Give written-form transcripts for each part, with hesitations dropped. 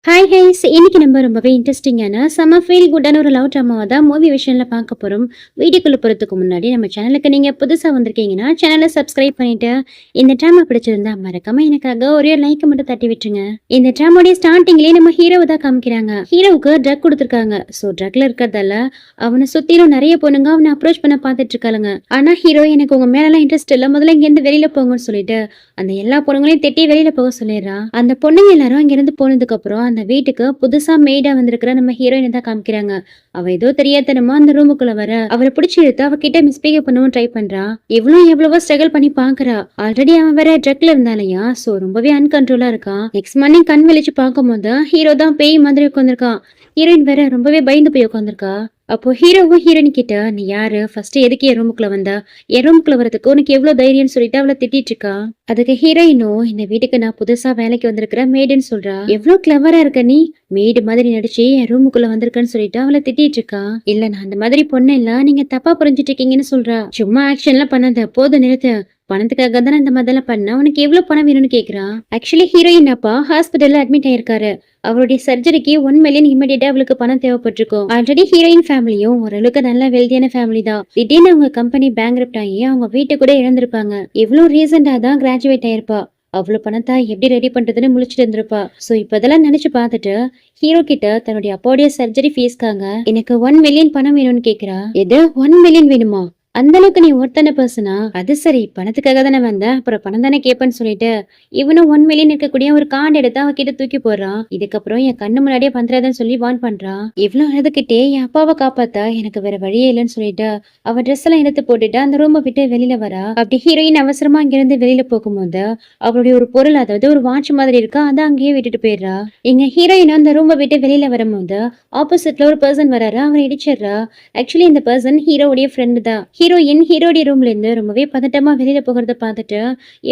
Hi highs இன்னைக்கு நம்ம ரொம்பவே இன்ட்ரெஸ்டிங்கான செம்ம ஃபீல் குட்டான ஒரு லவ் ட்ராமாவை தான் மூவி விஷயம்ல பார்க்க போறோம். வீடியோக்குள்ள போறதுக்கு முன்னாடி நம்ம சேனலுக்கு நீங்க புதுசா வந்திருக்கீங்கன்னா சேனலை சப்ஸ்கிரைப் பண்ணிட்டு இந்த ட்ராமா பிடிச்சிருந்தா மறக்காம எனக்காக ஒரே லைக் மட்டும் தட்டி விட்டுருங்க. இந்த ட்ராமாவுடைய ஸ்டார்டிங்லயே நம்ம ஹீரோவை தான் காமிக்கிறாங்க. ஹீரோவுக்கு ட்ரக் கொடுத்துருக்காங்க. ஸோ ட்ரக்ல இருக்கிறதால அவனை சுத்திலும் நிறைய பொண்ணுங்க அவனை அப்ரோச் பண்ண பார்த்துட்டு இருக்காளுங்க. ஆனா ஹீரோ எனக்கு உங்க மேலாம் இன்ட்ரெஸ்ட் இல்லை, முதல்ல இங்க இருந்து வெளியில போங்கன்னு சொல்லிட்டு அந்த எல்லா பொண்ணுங்களையும் திட்டி வெளியில போக சொல்லிடுறான். அந்த பொண்ணுங்க எல்லாரும் அங்க இருந்து போனதுக்கு அப்புறம் அந்த வீட்டுக்கு புதுசா மெய்டா வந்திருக்கிற நம்ம ஹீரோயினை தான் காமிக்கிறாங்க. அவ ஏதோ தெரியாதனமா அந்த ரூமுக்குள்ள வர அவரை பிடிச்சி எடுத்து அவகிட்ட மிஸ்பிஹேவ் பண்ணவும் ட்ரை பண்றா. இவ்வளவு எவ்வளவோ ஸ்ட்ரகிள் பண்ணி பாக்குறா. ஆல்ரெடி அவன் வேற ட்ரக்ல இருந்தாலையா, சோ ரொம்பவே அன்கண்ட்ரோலா இருக்கான். நெக்ஸ்ட் மார்னிங் கண் வெளிச்சு பார்க்கும் போது ஹீரோ தான் பேய் மாதிரி உட்காந்துருக்கான். ஹீரோயின் வேற ரொம்பவே பயந்து போய் உட்காந்துருக்கா. அப்போ ஹீரோவும் ஹீரோயின் கிட்ட, நீ யாரு, ஃபர்ஸ்ட் எதுக்கு என் ரூமுக்குள்ள வந்தா, என் ரூமுக்குள்ள வரதுக்கு உனக்கு எவ்வளவு தைரியம்னு சொல்லிட்டு அவளை திட்டிட்டு இருக்கா. அதுக்கு ஹீரோயினும், இந்த வீட்டுக்கு நான் புதுசா வேலைக்கு வந்திருக்கிற மேடுன்னு சொல்றா. எவ்வளவு கிளவரா இருக்க நீ, மேடு மாதிரி நடிச்சு என் ரூமுக்குள்ள வந்திருக்கன்னு சொல்லிட்டு அவளை திட்டிட்டு இருக்கா. இல்ல நான் அந்த மாதிரி பொண்ணு இல்ல, நீங்க தப்பா புரிஞ்சுட்டு இருக்கீங்கன்னு சொல்றா. சும்மா ஆக்ஷன்லாம் பண்ணாத, போதும் நிறுத்து, பணத்துக்காக தானே இந்த மாதிரிலாம் பண்ண, உனக்கு எவ்வளவு பணம் வேணும்னு கேக்குறா. ஆக்சுவலி ஹீரோயின் அப்பா ஹாஸ்பிட்டல்ல அட்மிட் ஆயிருக்காரு. அவருடைய சர்ஜரிக்கு 1 மில்லியன் இமிடியேட்டா அவளுக்கு பணம் தேவைப்பட்டிருக்கும். ஆல்ரெடி ஹீரோயின் ஃபேமிலியும் ஓரளவுக்கு நல்ல வெல்தியான ஃபேமிலி தான். திடீர்னு அவங்க கம்பெனி பேங்க்ரப்ட் ஆகி அவங்க வீட்டை கூட இழந்திருப்பாங்க. இவ்வளவு ரீசெண்டா தான் கிராஜுவேட் ஆயிருப்பா. அவ்வளவு பணத்தை எப்படி ரெடி பண்றதுன்னு முழிச்சிட்டு இருந்திருப்பா. சோ இப்ப இதெல்லாம் நினைச்சு பார்த்துட்டு ஹீரோ கிட்ட தன்னுடைய அப்பாவுடைய சர்ஜரி ஃபீஸ்க்காக எனக்கு 1 மில்லியன் பணம் வேணும்னு கேக்குறா. எது 1 மில்லியன் வேணுமா, அந்த அளவுக்கு நீ ஒருத்தன பர்சனா, அது சரி பணத்துக்காக தானே வந்த, அப்புறம் பணம் தானே கேட்பேன்னு சொல்லிட்டு இவனும் 1 மில்லியன் இருக்கக்கூடிய ஒரு கார்டு எடுத்து அவகிட்ட தூக்கி போடுறான். இதுக்கப்புறம் என் கண்ணு முன்னாடியே பண்றதுன்னு சொல்லி வான் பண்றான். இவ்வளவு அழுதுகிட்டே என் அப்பாவை காப்பாத்தா எனக்கு வேற வழியே இல்லைன்னு சொல்லிட்டு அவ ட்ரெஸ் எல்லாம் எடுத்து போட்டுட்டு அந்த ரூமை விட்டு வெளியில வரா. அப்படி ஹீரோயின் அவசரமா அங்கிருந்து வெளியில போகும்போது அவளுடைய ஒரு பொருள், அதாவது ஒரு வாட்ச் மாதிரி இருக்கா, அதை அங்கேயே விட்டுட்டு போயிடுறா. இங்க ஹீரோயின் அந்த ரூமை விட்டு வெளியில வரும்போது ஆப்போசிட்ல ஒரு பர்சன் வராரு, அவன் இடிச்சிடுறா. ஆக்சுவலி இந்த பர்சன் ஹீரோவுடைய ஃப்ரெண்டு தான். ஹீரோயின் ஹீரோடைய ரூம்ல இருந்து ரொம்பவே பதட்டமா வெளியில போகிறத பார்த்துட்டு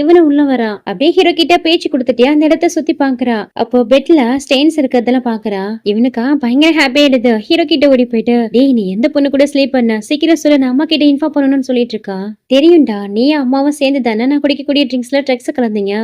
இவனும் உள்ள வரா. அப்படியே ஹீரோ கிட்ட பேச்சு கொடுத்துட்டே அந்த இடத்த சுத்தி பாக்குறா. அப்போ பெட்ல ஸ்டெயின்ஸ் இருக்கிறதெல்லாம் பாக்குறா. இவனுக்கா பயங்கர ஹாப்பி ஆயிடுது. ஹீரோ கிட்ட ஓடி போயிட்டு, டேய் நீ எந்த பொண்ணு கூட ஸ்லீப் பண்ண, சீக்கிரம் சொல்ல, நான் அம்மா கிட்ட இன்ஃபார்ம் பண்ணணும்னு சொல்லிட்டு இருக்கா. தெரியும்டா, நீ அம்மாவும் சேர்ந்து தானே நான் குடிக்கக்கூடிய ட்ரிங்க்ஸ்ல ட்ரக்ஸ் கலந்தீங்க,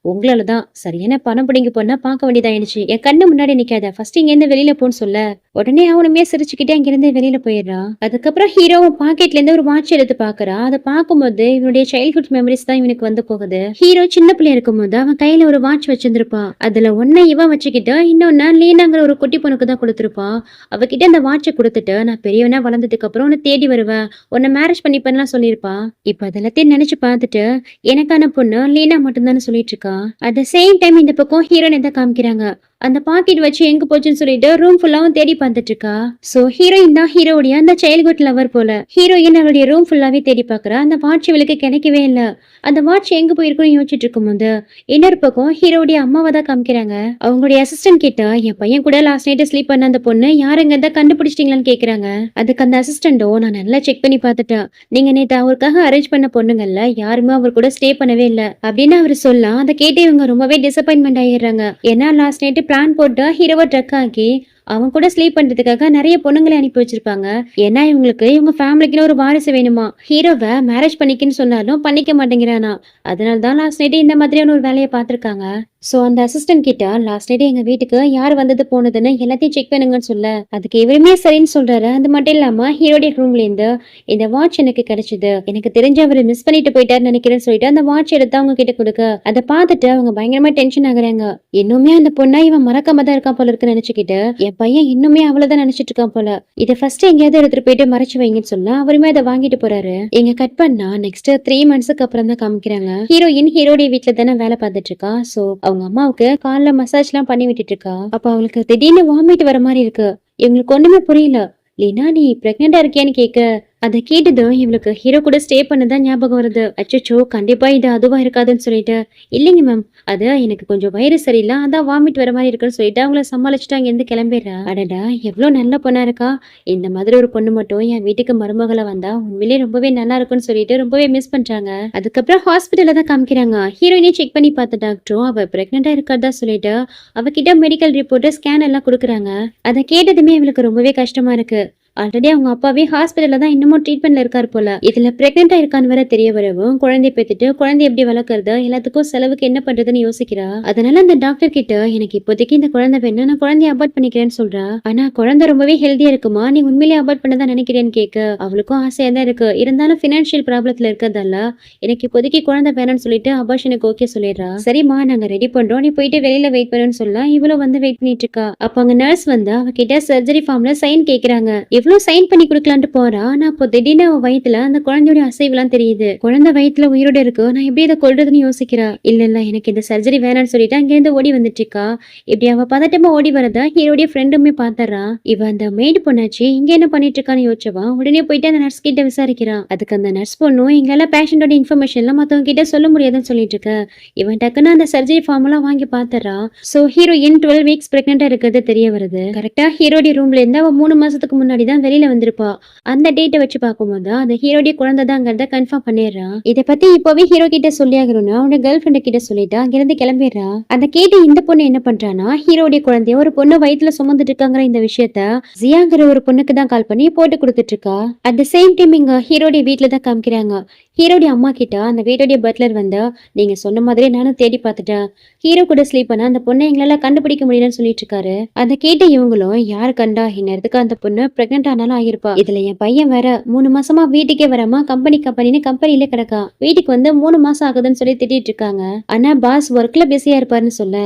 உங்களாலதான் சரியான பணம் பிடிங்க பொண்ணா பார்க்க வேண்டியதாயிடுச்சு, என் கண்ணு முன்னாடி நிக்காத, ஃபர்ஸ்ட் இங்க இருந்து வெளியில போன்னு சொல்ல உடனே அவனுமே சிரிச்சுக்கிட்டே அங்கிருந்து வெளியில போயிடுறா. அதுக்கப்புறம் ஹீரோவும் பாக்கெட்ல இருந்து ஒரு வாட்ச் எடுத்து பாக்குறா. அதை பார்க்கும்போது இவனுடைய சைல்ட்ஹுட் மெமரிஸ் தான் இவனுக்கு வந்து போகுது. ஹீரோ சின்ன பிள்ளையா இருக்கும்போது அவன் கையில ஒரு வாட்ச் வச்சிருந்திருப்பான். அதுல ஒன்ன இவன் வச்சுக்கிட்டு இன்னொன்னு லீனாங்கிற ஒரு குட்டி பொண்ணுக்கு தான் கொடுத்துருப்பான். அவகிட்ட அந்த வாட்சை கொடுத்துட்டு, நான் பெரியவனா வளர்ந்ததுக்கு அப்புறம் உன்னை தேடி வருவேன், உன்னை மேரேஜ் பண்ணிப்பேன்லாம் சொல்லியிருப்பான். இப்ப அதெல்லாத்தையும் நினைச்சு பார்த்துட்டு எனக்கான பொண்ணு லீனா மட்டும்தான் சொல்லிட்டு இருக்கா. அட் த சேம் டைம் இந்த பக்கம் ஹீரோன் எதை காமிக்கிறாங்க, அந்த பாக்கெட் வச்சு எங்க போச்சுன்னு சொல்லிட்டு ரூம் ஃபுல்லாவும் தேடி பார்த்துட்டு இருக்கா. சோ ஹீரோயின் தான் ஹீரோடைய அந்த சைல்ட்ஹுட் லவர் போல. ஹீரோயின் அவளுடைய ரூம் ஃபுல்லாவே தேடி பாக்குறா. அந்த வாட்ச் இவளுக்கு கிடைக்கவே இல்ல. அந்த வாட்ச் எங்க போயிருக்குன்னு யோசிச்சுட்டு இருக்கும்போது இன்னொரு பக்கம் ஹீரோடைய அம்மாவை தான் காமிக்கிறாங்க. அவங்களுடைய அசிஸ்டன்ட் கிட்ட, என் பையன் கூட லாஸ்ட் நைட் ஸ்லீப் பண்ண அந்த பொண்ணு யாருங்க தான் கண்டுபிடிச்சிட்டீங்களான்னு கேக்குறாங்க. அதுக்கு அந்த அசிஸ்டன்டோ, நான் நல்லா செக் பண்ணி பார்த்துட்டேன், நீங்க நேத்து அவருக்காக அரேஞ்ச் பண்ண பொண்ணுங்கள்ல யாருமே அவர் கூட ஸ்டே பண்ணவே இல்ல அப்படின்னு அவர் சொல்ல, அதை கேட்டு இவங்க ரொம்பவே டிசப்பாயின்மெண்ட் ஆயிடுறாங்க. ஏன்னா லாஸ்ட் நைட் பிளான் போட்டு ஹீரோவை ட்ரக் ஆக்கி அவன் கூட ஸ்லீப் பண்றதுக்காக நிறைய பொண்ணுங்களை அனுப்பி வச்சிருப்பாங்க. ஏன்னா இவங்க ஃபேமிலிக்குன்னு ஒரு வாரிசு வேணுமா. ஹீரோவை மேரேஜ் பண்ணிக்கன்னு சொன்னாலும் பண்ணிக்க மாட்டேங்கிறானா. அதனாலதான் லாஸ்ட் நைட் இந்த மாதிரியான ஒரு வேலையை பார்த்திருக்காங்க. சோ அந்த அசிஸ்டன்ட் கிட்ட, லாஸ்ட் நைட் எங்க வீட்டுக்கு யார் வந்தது போனதுன்னு எல்லாத்தையும் செக் பண்ணுங்கன்னு சொல்ல, அதுக்கு இவருமே சரின்னு சொல்றாரு. அது மட்டும் இல்லாம ஹீரோடைய ரூம்ல இருந்து இந்த வாட்ச் எனக்கு கிடைச்சது, எனக்கு தெரிஞ்ச அவரு மிஸ் பண்ணிட்டு போயிட்டாருன்னு நினைக்கிறேன்னு சொல்லிட்டு அந்த வாட்ச் எடுத்து அவங்க கிட்ட கொடுக்க, அதை பார்த்துட்டு அவங்க பயங்கரமா டென்ஷன் ஆகுறாங்க. இன்னுமே அந்த பொண்ணா இவன் மறக்காம தான் இருக்கான் போல இருக்குன்னு நினைச்சுக்கிட்டு, என் பையன் இன்னுமே அவ்வளவுதான் நினைச்சிட்டு இருக்கான் போல, இதை ஃபர்ஸ்ட் எங்கேயாவது எடுத்துட்டு போயிட்டு மறைச்சு வைங்கன்னு சொல்ல அவருமே அதை வாங்கிட்டு போறாரு. இங்க கட் பண்ணா நெக்ஸ்ட் 3 மந்த்ஸ்க்கு அப்புறம் தான் காமிக்கிறாங்க. ஹீரோயின் ஹீரோடைய வீட்டுல தானே வேலை பார்த்துட்டு இருக்கா. சோ அவங்க அம்மாவுக்கு கால்ல மசாஜ் எல்லாம் பண்ணி விட்டுட்டு இருக்கா. அப்ப அவளுக்கு திடீர்னு வாமிட் வர மாதிரி இருக்கு. இவங்களுக்கு ஒண்ணுமே புரியல. லீனா நீ பிரெக்னெண்டா இருக்கியான்னு கேட்க, அதை கேட்டதும் இவளுக்கு ஹீரோ கூட ஸ்டே பண்ணதான் ஞாபகம் வருது. அச்சோ கண்டிப்பா இது அதுவா இருக்காதுன்னு சொல்லிட்டு, இல்லைங்க மேம், அது எனக்கு கொஞ்சம் வயிறு சரியில்லை, அதான் வாமிட் வர மாதிரி இருக்குன்னு சொல்லிட்டு அவங்கள சமாளிச்சுட்டு அங்க இருந்து கிளம்பிடுறா. அடடா எவ்வளவு நல்ல பொண்ணா இருக்கா, இந்த மாதிரி ஒரு பொண்ணு மட்டும் என் வீட்டுக்கு மருமகளை வந்தா உண்மையிலேயே ரொம்பவே நல்லா இருக்குன்னு சொல்லிட்டு ரொம்பவே மிஸ் பண்றாங்க. அதுக்கப்புறம் ஹாஸ்பிட்டல்ல தான் காமிக்கிறாங்க. ஹீரோயினே செக் பண்ணி பார்த்த டாக்டரும் அவ பிரெக்னெண்டா இருக்காதா சொல்லிட்டு அவகிட்ட மெடிக்கல் ரிப்போர்ட் ஸ்கேன் எல்லாம் கொடுக்குறாங்க. அதை கேட்டதுமே இவளுக்கு ரொம்பவே கஷ்டமா இருக்கு. ஆல்ரெடி அவங்க அப்பாவே ஹாஸ்பிட்டல்ல தான் இன்னமும் ட்ரீட்மெண்ட்ல இருக்காரு போல. இதுல பிரெக்னெண்டா இருக்கான்னு வேற தெரிய வரவும் குழந்தை பெத்துட்டு குழந்தை எப்படி வளர்க்கறது, எல்லாத்துக்கும் செலவுக்கு என்ன பண்றதுன்னு யோசிக்கிறா. அதனால அந்த டாக்டர் கிட்ட எனக்கு இப்போதைக்கு இந்த குழந்தை வேணும், நான் குழந்தைய அபார்ட் பண்ணிக்கிறேன்னு சொல்றா. ஆனா குழந்தை ரொம்பவே ஹெல்தியா இருக்குமா, நீ உண்மையிலேயே அபார்ட் பண்ணதான் நினைக்கிறேன்னு கேட்க அவளுக்கும் ஆசையா தான் இருக்கு. இருந்தாலும் பினான்சியல் ப்ராப்ளத்துல இருக்கிறதால எனக்கு இப்போதைக்கு குழந்தை வேணும்னு சொல்லிட்டு அபார்ஷனுக்கு ஓகே சொல்லிடுறா. சரிம்மா நாங்க ரெடி பண்றோம், நீ போயிட்டு வெளியில வெயிட் பண்ணுன்னு சொல்லலாம். இவ்வளவு வந்து வெயிட் பண்ணிட்டு இருக்கா. அப்ப அங்க நர்ஸ் வந்து அவகிட்ட சர்ஜரி ஃபார்ம்ல சைன் கேக்குறாங்க. எவ்வளவு சைன் பண்ணி குடுக்கலான்ட்டு போறா. ஆனா அப்போ திடீர்னு அவ வயித்துல அந்த குழந்தையோட அசைவுலாம் தெரியுது. குழந்தை வயித்துல உயிரோட இருக்கு, நான் எப்படி இதை கொல்றதுன்னு யோசிக்கிறா. இல்ல எனக்கு இந்த சர்ஜரி வேணாம்னு சொல்லிட்டு அங்கிருந்து ஓடி வந்துட்டு இருக்கா. இப்படி அவ பதட்டமா ஓடி வரதா ஹீரோடைய ஃப்ரெண்டுமே பாத்தறா. இவ அந்த மெய்டு பொண்ணாச்சு இங்க என்ன பண்ணிட்டு இருக்கான்னு யோசிச்சவா உடனே போயிட்டு அந்த நர்ஸ் கிட்ட விசாரிக்கிறா. அதுக்கு அந்த நர்ஸ் பொண்ணும் எங்களால பேஷண்டோட இன்ஃபர்மேஷன் எல்லாம் மத்தவங்க கிட்ட சொல்ல முடியாதுன்னு சொல்லிட்டு இருக்க. இவன் டக்குன்னு அந்த சர்ஜரி ஃபார்ம் எல்லாம் வாங்கி பாத்தறா. சோ ஹீரோயின் 12 வீக்ஸ் பிரெக்னெண்டா இருக்கிறது தெரிய வருது. கரெக்டா ஹீரோடைய ரூம்ல இருந்து அவ 3 மாசத்துக்கு முன்னாடி தான் வெளியில வந்திருப்பா. அந்த டேட்டை வச்சு பார்க்கும்போது அந்த ஹீரோடைய குழந்தை தாங்கிறத கன்ஃபார்ம் பண்ணிடுறா. இதை பத்தி இப்பவே ஹீரோ கிட்ட சொல்லி ஆகணும்னு அவனோட கேர்ள் ஃப்ரெண்ட் கிட்ட சொல்லிட்டு அங்கிருந்து கிளம்பிடுறா. அந்த கேட்டு இந்த பொண்ணு என்ன பண்றானா, ஹீரோடைய குழந்தைய ஒரு பொண்ணு வயித்துல சுமந்துட்டு இருக்காங்கிற இந்த விஷயத்த ஜியாங்கிற ஒரு பொண்ணுக்கு தான் கால் பண்ணி போட்டு கொடுத்துட்டு இருக்கா. அட் த சேம் டைம் இங்க ஹீரோடைய வீட்டுல தான் காமிக்கிறாங்க. ஹீரோடைய அம்மா கிட்ட அந்த வீட்டுடைய பட்லர் வந்து நீங்க சொன்ன மாதிரி நானும் தேடி பார்த்துட்டேன், ஹீரோ கூட ஸ்லீப் பண்ண அந்த பொண்ணை எங்களால கண்டுபிடிக்க முடியலன்னு சொல்லிட்டு இருக்காரு. அதை கேட்ட இவங்களும் யாரு கண்டா இந்நேரத்துக்கு அந்த பொண்ணு பிரெக்னென்ட் ஆனாலும் ஆகிருப்பா. இதுல என் பையன் வேற 3 மாசமா வீட்டுக்கே வராம கம்பெனின்னு கம்பெனிலே கிடக்கா. வீட்டுக்கு வந்து 3 மாசம் ஆகுதுன்னு சொல்லி திட்டிட்டு இருக்காங்க. ஆனா பாஸ் ஒர்க்ல பிஸியா இருப்பாருன்னு சொல்ல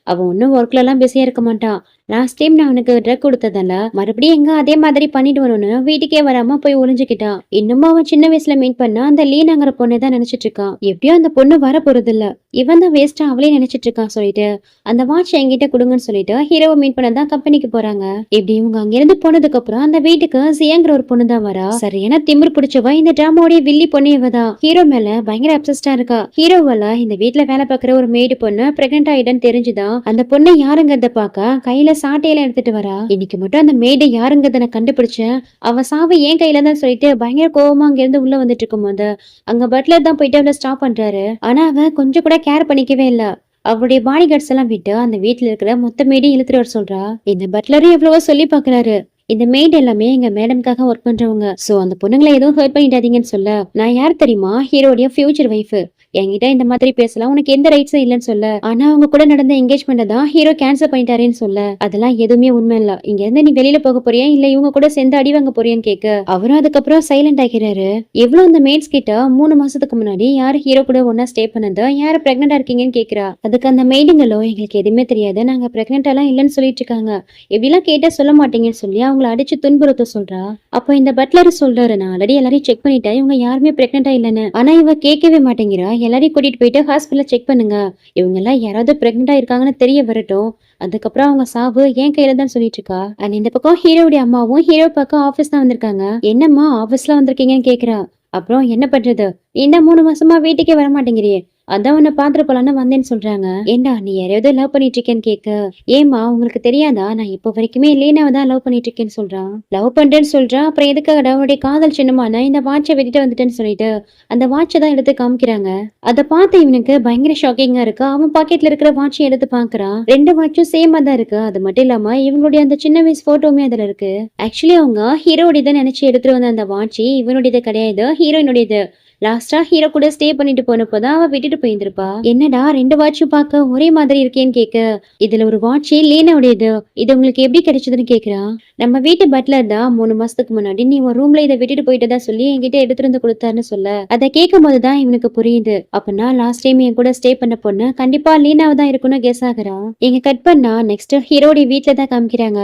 அவன் ஒன்னும் ஒர்க்ல எல்லாம் பிஸியா இருக்க மாட்டான். லாஸ்ட் டைம் நான் அவனுக்கு ட்ரக் கொடுத்ததால மறுபடியும் எங்க அதே மாதிரி பண்ணிட்டு வரணும்னு வீட்டுக்கே வராம போய் ஒளிஞ்சுக்கிட்டான். இன்னமும் அவன் சின்ன வயசுல மீட் பண்ண அந்த லீனாங்கிற பொண்ணை தான் நினைச்சிட்டு இருக்கான். எப்படியோ அந்த பொண்ணு வர போறது இல்ல, இவன் தான் வேஸ்டா அவளே நினைச்சிட்டு இருக்கான் சொல்லிட்டு அந்த வாட்ச் என்கிட்ட கொடுங்கன்னு சொல்லிட்டு ஹீரோவை மீட் பண்ணதான் கம்பெனிக்கு போறாங்க. இப்படி இவங்க அங்கிருந்து போனதுக்கு அப்புறம் அந்த வீட்டுக்கு சியாங்கிற ஒரு பொண்ணு தான் வரா. சரியான திமிர் பிடிச்சவ இந்த டிராமாவோட வில்லி பொண்ணு இவதான். ஹீரோ மேல பயங்கர அப்சஸ்டா இருக்கா. ஹீரோவால இந்த வீட்டுல வேலை பார்க்குற ஒரு மேய்டு பொண்ணு பிரெக்னென்ட் ஆயிடுன்னு தெரிஞ்சுதான் அந்த பொண்ணை யாருங்கிறத பாக்க கையில சாட்டையில எடுத்துட்டு வரா. இன்னைக்கு மட்டும் அந்த மேடை யாருங்கிறத நான் கண்டுபிடிச்சேன், அவ சாவு ஏன் கையில தான் சொல்லிட்டு பயங்கர கோவமா அங்க இருந்து உள்ள வந்துட்டு இருக்கும் போது அங்க பட்லர் தான் போயிட்டு அவளை ஸ்டாப் பண்றாரு. ஆனா அவன் கொஞ்சம் கூட கேர் பண்ணிக்கவே இல்ல. அவருடைய பாடி கார்ட்ஸ் எல்லாம் விட்டு அந்த வீட்டுல இருக்கிற மொத்த மேடையும் இழுத்துட்டு வர சொல்றா. இந்த பட்லரும் எவ்வளவோ சொல்லி பாக்குறாரு. இந்த மெய்ட் எல்லாமே எங்க மேடம்காக ஒர்க் பண்றவங்க, சோ அந்த பொண்ணுங்களை எதுவும் ஹர்ட் பண்ணிடாதீங்கன்னு சொல்ல நான் யார் தெரியுமா, ஹீரோடைய ஃபியூச்சர் வைஃப், என்கிட்ட இந்த மாதிரி பேசலாம், உனக்கு எந்த ரைட்ஸும் இல்லைன்னு சொல்ல. ஆனா அவங்க கூட நடந்த என்கேஜ்மெண்ட் தான் ஹீரோ கேன்சல் பண்ணிட்டாருன்னு சொல்ல அதெல்லாம் எதுவுமே உண்மை இல்ல, இங்க இருந்து நீ வெளியில போக போறியா இல்ல இவங்க கூட சேர்ந்து அடி வாங்க போறியான்னு கேட்க அவரும் அதுக்கப்புறம் சைலண்ட் ஆகிறாரு. எவ்வளவு அந்த மேட்ஸ் கிட்ட 3 மாசத்துக்கு முன்னாடி யாரு ஹீரோ கூட ஒன்னா ஸ்டே பண்ணது, யாரு பிரெக்னெண்டா இருக்கீங்கன்னு கேக்குறா. அதுக்கு அந்த மெய்டுங்களோ எங்களுக்கு எதுவுமே தெரியாது, நாங்க பிரெக்னென்ட் எல்லாம் இல்லைன்னு சொல்லிட்டு இருக்காங்க, எப்படிலாம் கேட்டா சொல்ல மாட்டீங்கன்னு சொல்லி அவங்கள அடிச்சு துன்புறுத்த சொல்றா. அப்போ இந்த பட்லர் சொல்றாரு, நான் ஆல்ரெடி எல்லாரையும் செக் பண்ணிட்டேன், இவங்க யாருமே பிரெக்னெண்டா இல்லைன்னு. ஆனா இவ கேட்கவே மாட்டேங்கிறா. எல்லாரையும் கூட்டிட்டு போயிட்டு ஹாஸ்பிட்டல்ல செக் பண்ணுங்க, இவங்க எல்லாம் யாராவது பிரெக்னெண்டா இருக்காங்கன்னு தெரிய வரட்டும், அதுக்கப்புறம் அவங்க சாவு என் கையில தான் சொல்லிட்டு இருக்கா. அண்ட் இந்த பக்கம் ஹீரோடைய அம்மாவும் ஹீரோ பக்கம் ஆபீஸ் தான் வந்திருக்காங்க. என்னம்மா ஆபீஸ்ல வந்திருக்கீங்கன்னு கேக்குறா. அப்புறம் என்ன பண்றது, இந்த 3 மாசமா வீட்டுக்கே வர மாட்டேங்கிறியே, அதான் உன்னை பாத்துட்டு போலான்னு வந்தேன்னு சொல்றாங்க. ஏண்டா நீ யாரையாவது லவ் பண்ணிட்டு இருக்கேன்னு கேட்க, ஏமா உங்களுக்கு தெரியாதா நான் இப்போ வரைக்குமே லீனாவை தான் லவ் பண்ணிட்டு இருக்கேன்னு சொல்றான். லவ் பண்றேன்னு சொல்றான். அப்புறம் எதுக்காக அவனுடைய காதல் சின்னமான இந்த வாட்சை வெட்டிட்டு வந்துட்டேன்னு சொல்லிட்டு அந்த வாட்சை தான் எடுத்து காமிக்கிறாங்க. அதை பார்த்து இவனுக்கு பயங்கர ஷாக்கிங்கா இருக்கு. அவன் பாக்கெட்ல இருக்கிற வாட்சை எடுத்து பாக்குறான். 2 வாட்சும் சேமா தான் இருக்கு. அது மட்டும் இல்லாம இவங்களுடைய அந்த சின்ன வயசு போட்டோமே அதுல இருக்கு. ஆக்சுவலி அவங்க ஹீரோடையதை நினைச்சு எடுத்துட்டு வந்த அந்த வாட்சி இவனுடையது கிடையாது, ஹீரோயினுடையது. லாஸ்டா ஹீரோ கூட ஸ்டே பண்ணிட்டு போனப்போதான் அவ விட்டுட்டு போயிருந்திருப்பா. என்னடா 2 வாட்சும் பார்க்க ஒரே மாதிரி இருக்கேன்னு கேட்க, இதுல ஒரு வாட்சி லீனாவுடையது, இது உங்களுக்கு எப்படி கிடைச்சதுன்னு கேக்குறா. நம்ம வீட்டு பட்லர் தான் 3 மாசத்துக்கு முன்னாடி நீ உன் ரூம்ல இதை விட்டுட்டு போயிட்டதா சொல்லி என்கிட்ட எடுத்துட்டு வந்து கொடுத்தாருன்னு சொல்ல அதை கேட்கும் போதுதான் இவனுக்கு புரியுது. அப்பனா லாஸ்ட் டைம் என் கூட ஸ்டே பண்ண பொண்ணு கண்டிப்பா லீனாவை தான் இருக்குன்னு கெஸ் ஆகுறா. இங்க கட் பண்ணா நெக்ஸ்ட் ஹீரோடைய வீட்டுல தான் காமிக்கிறாங்க.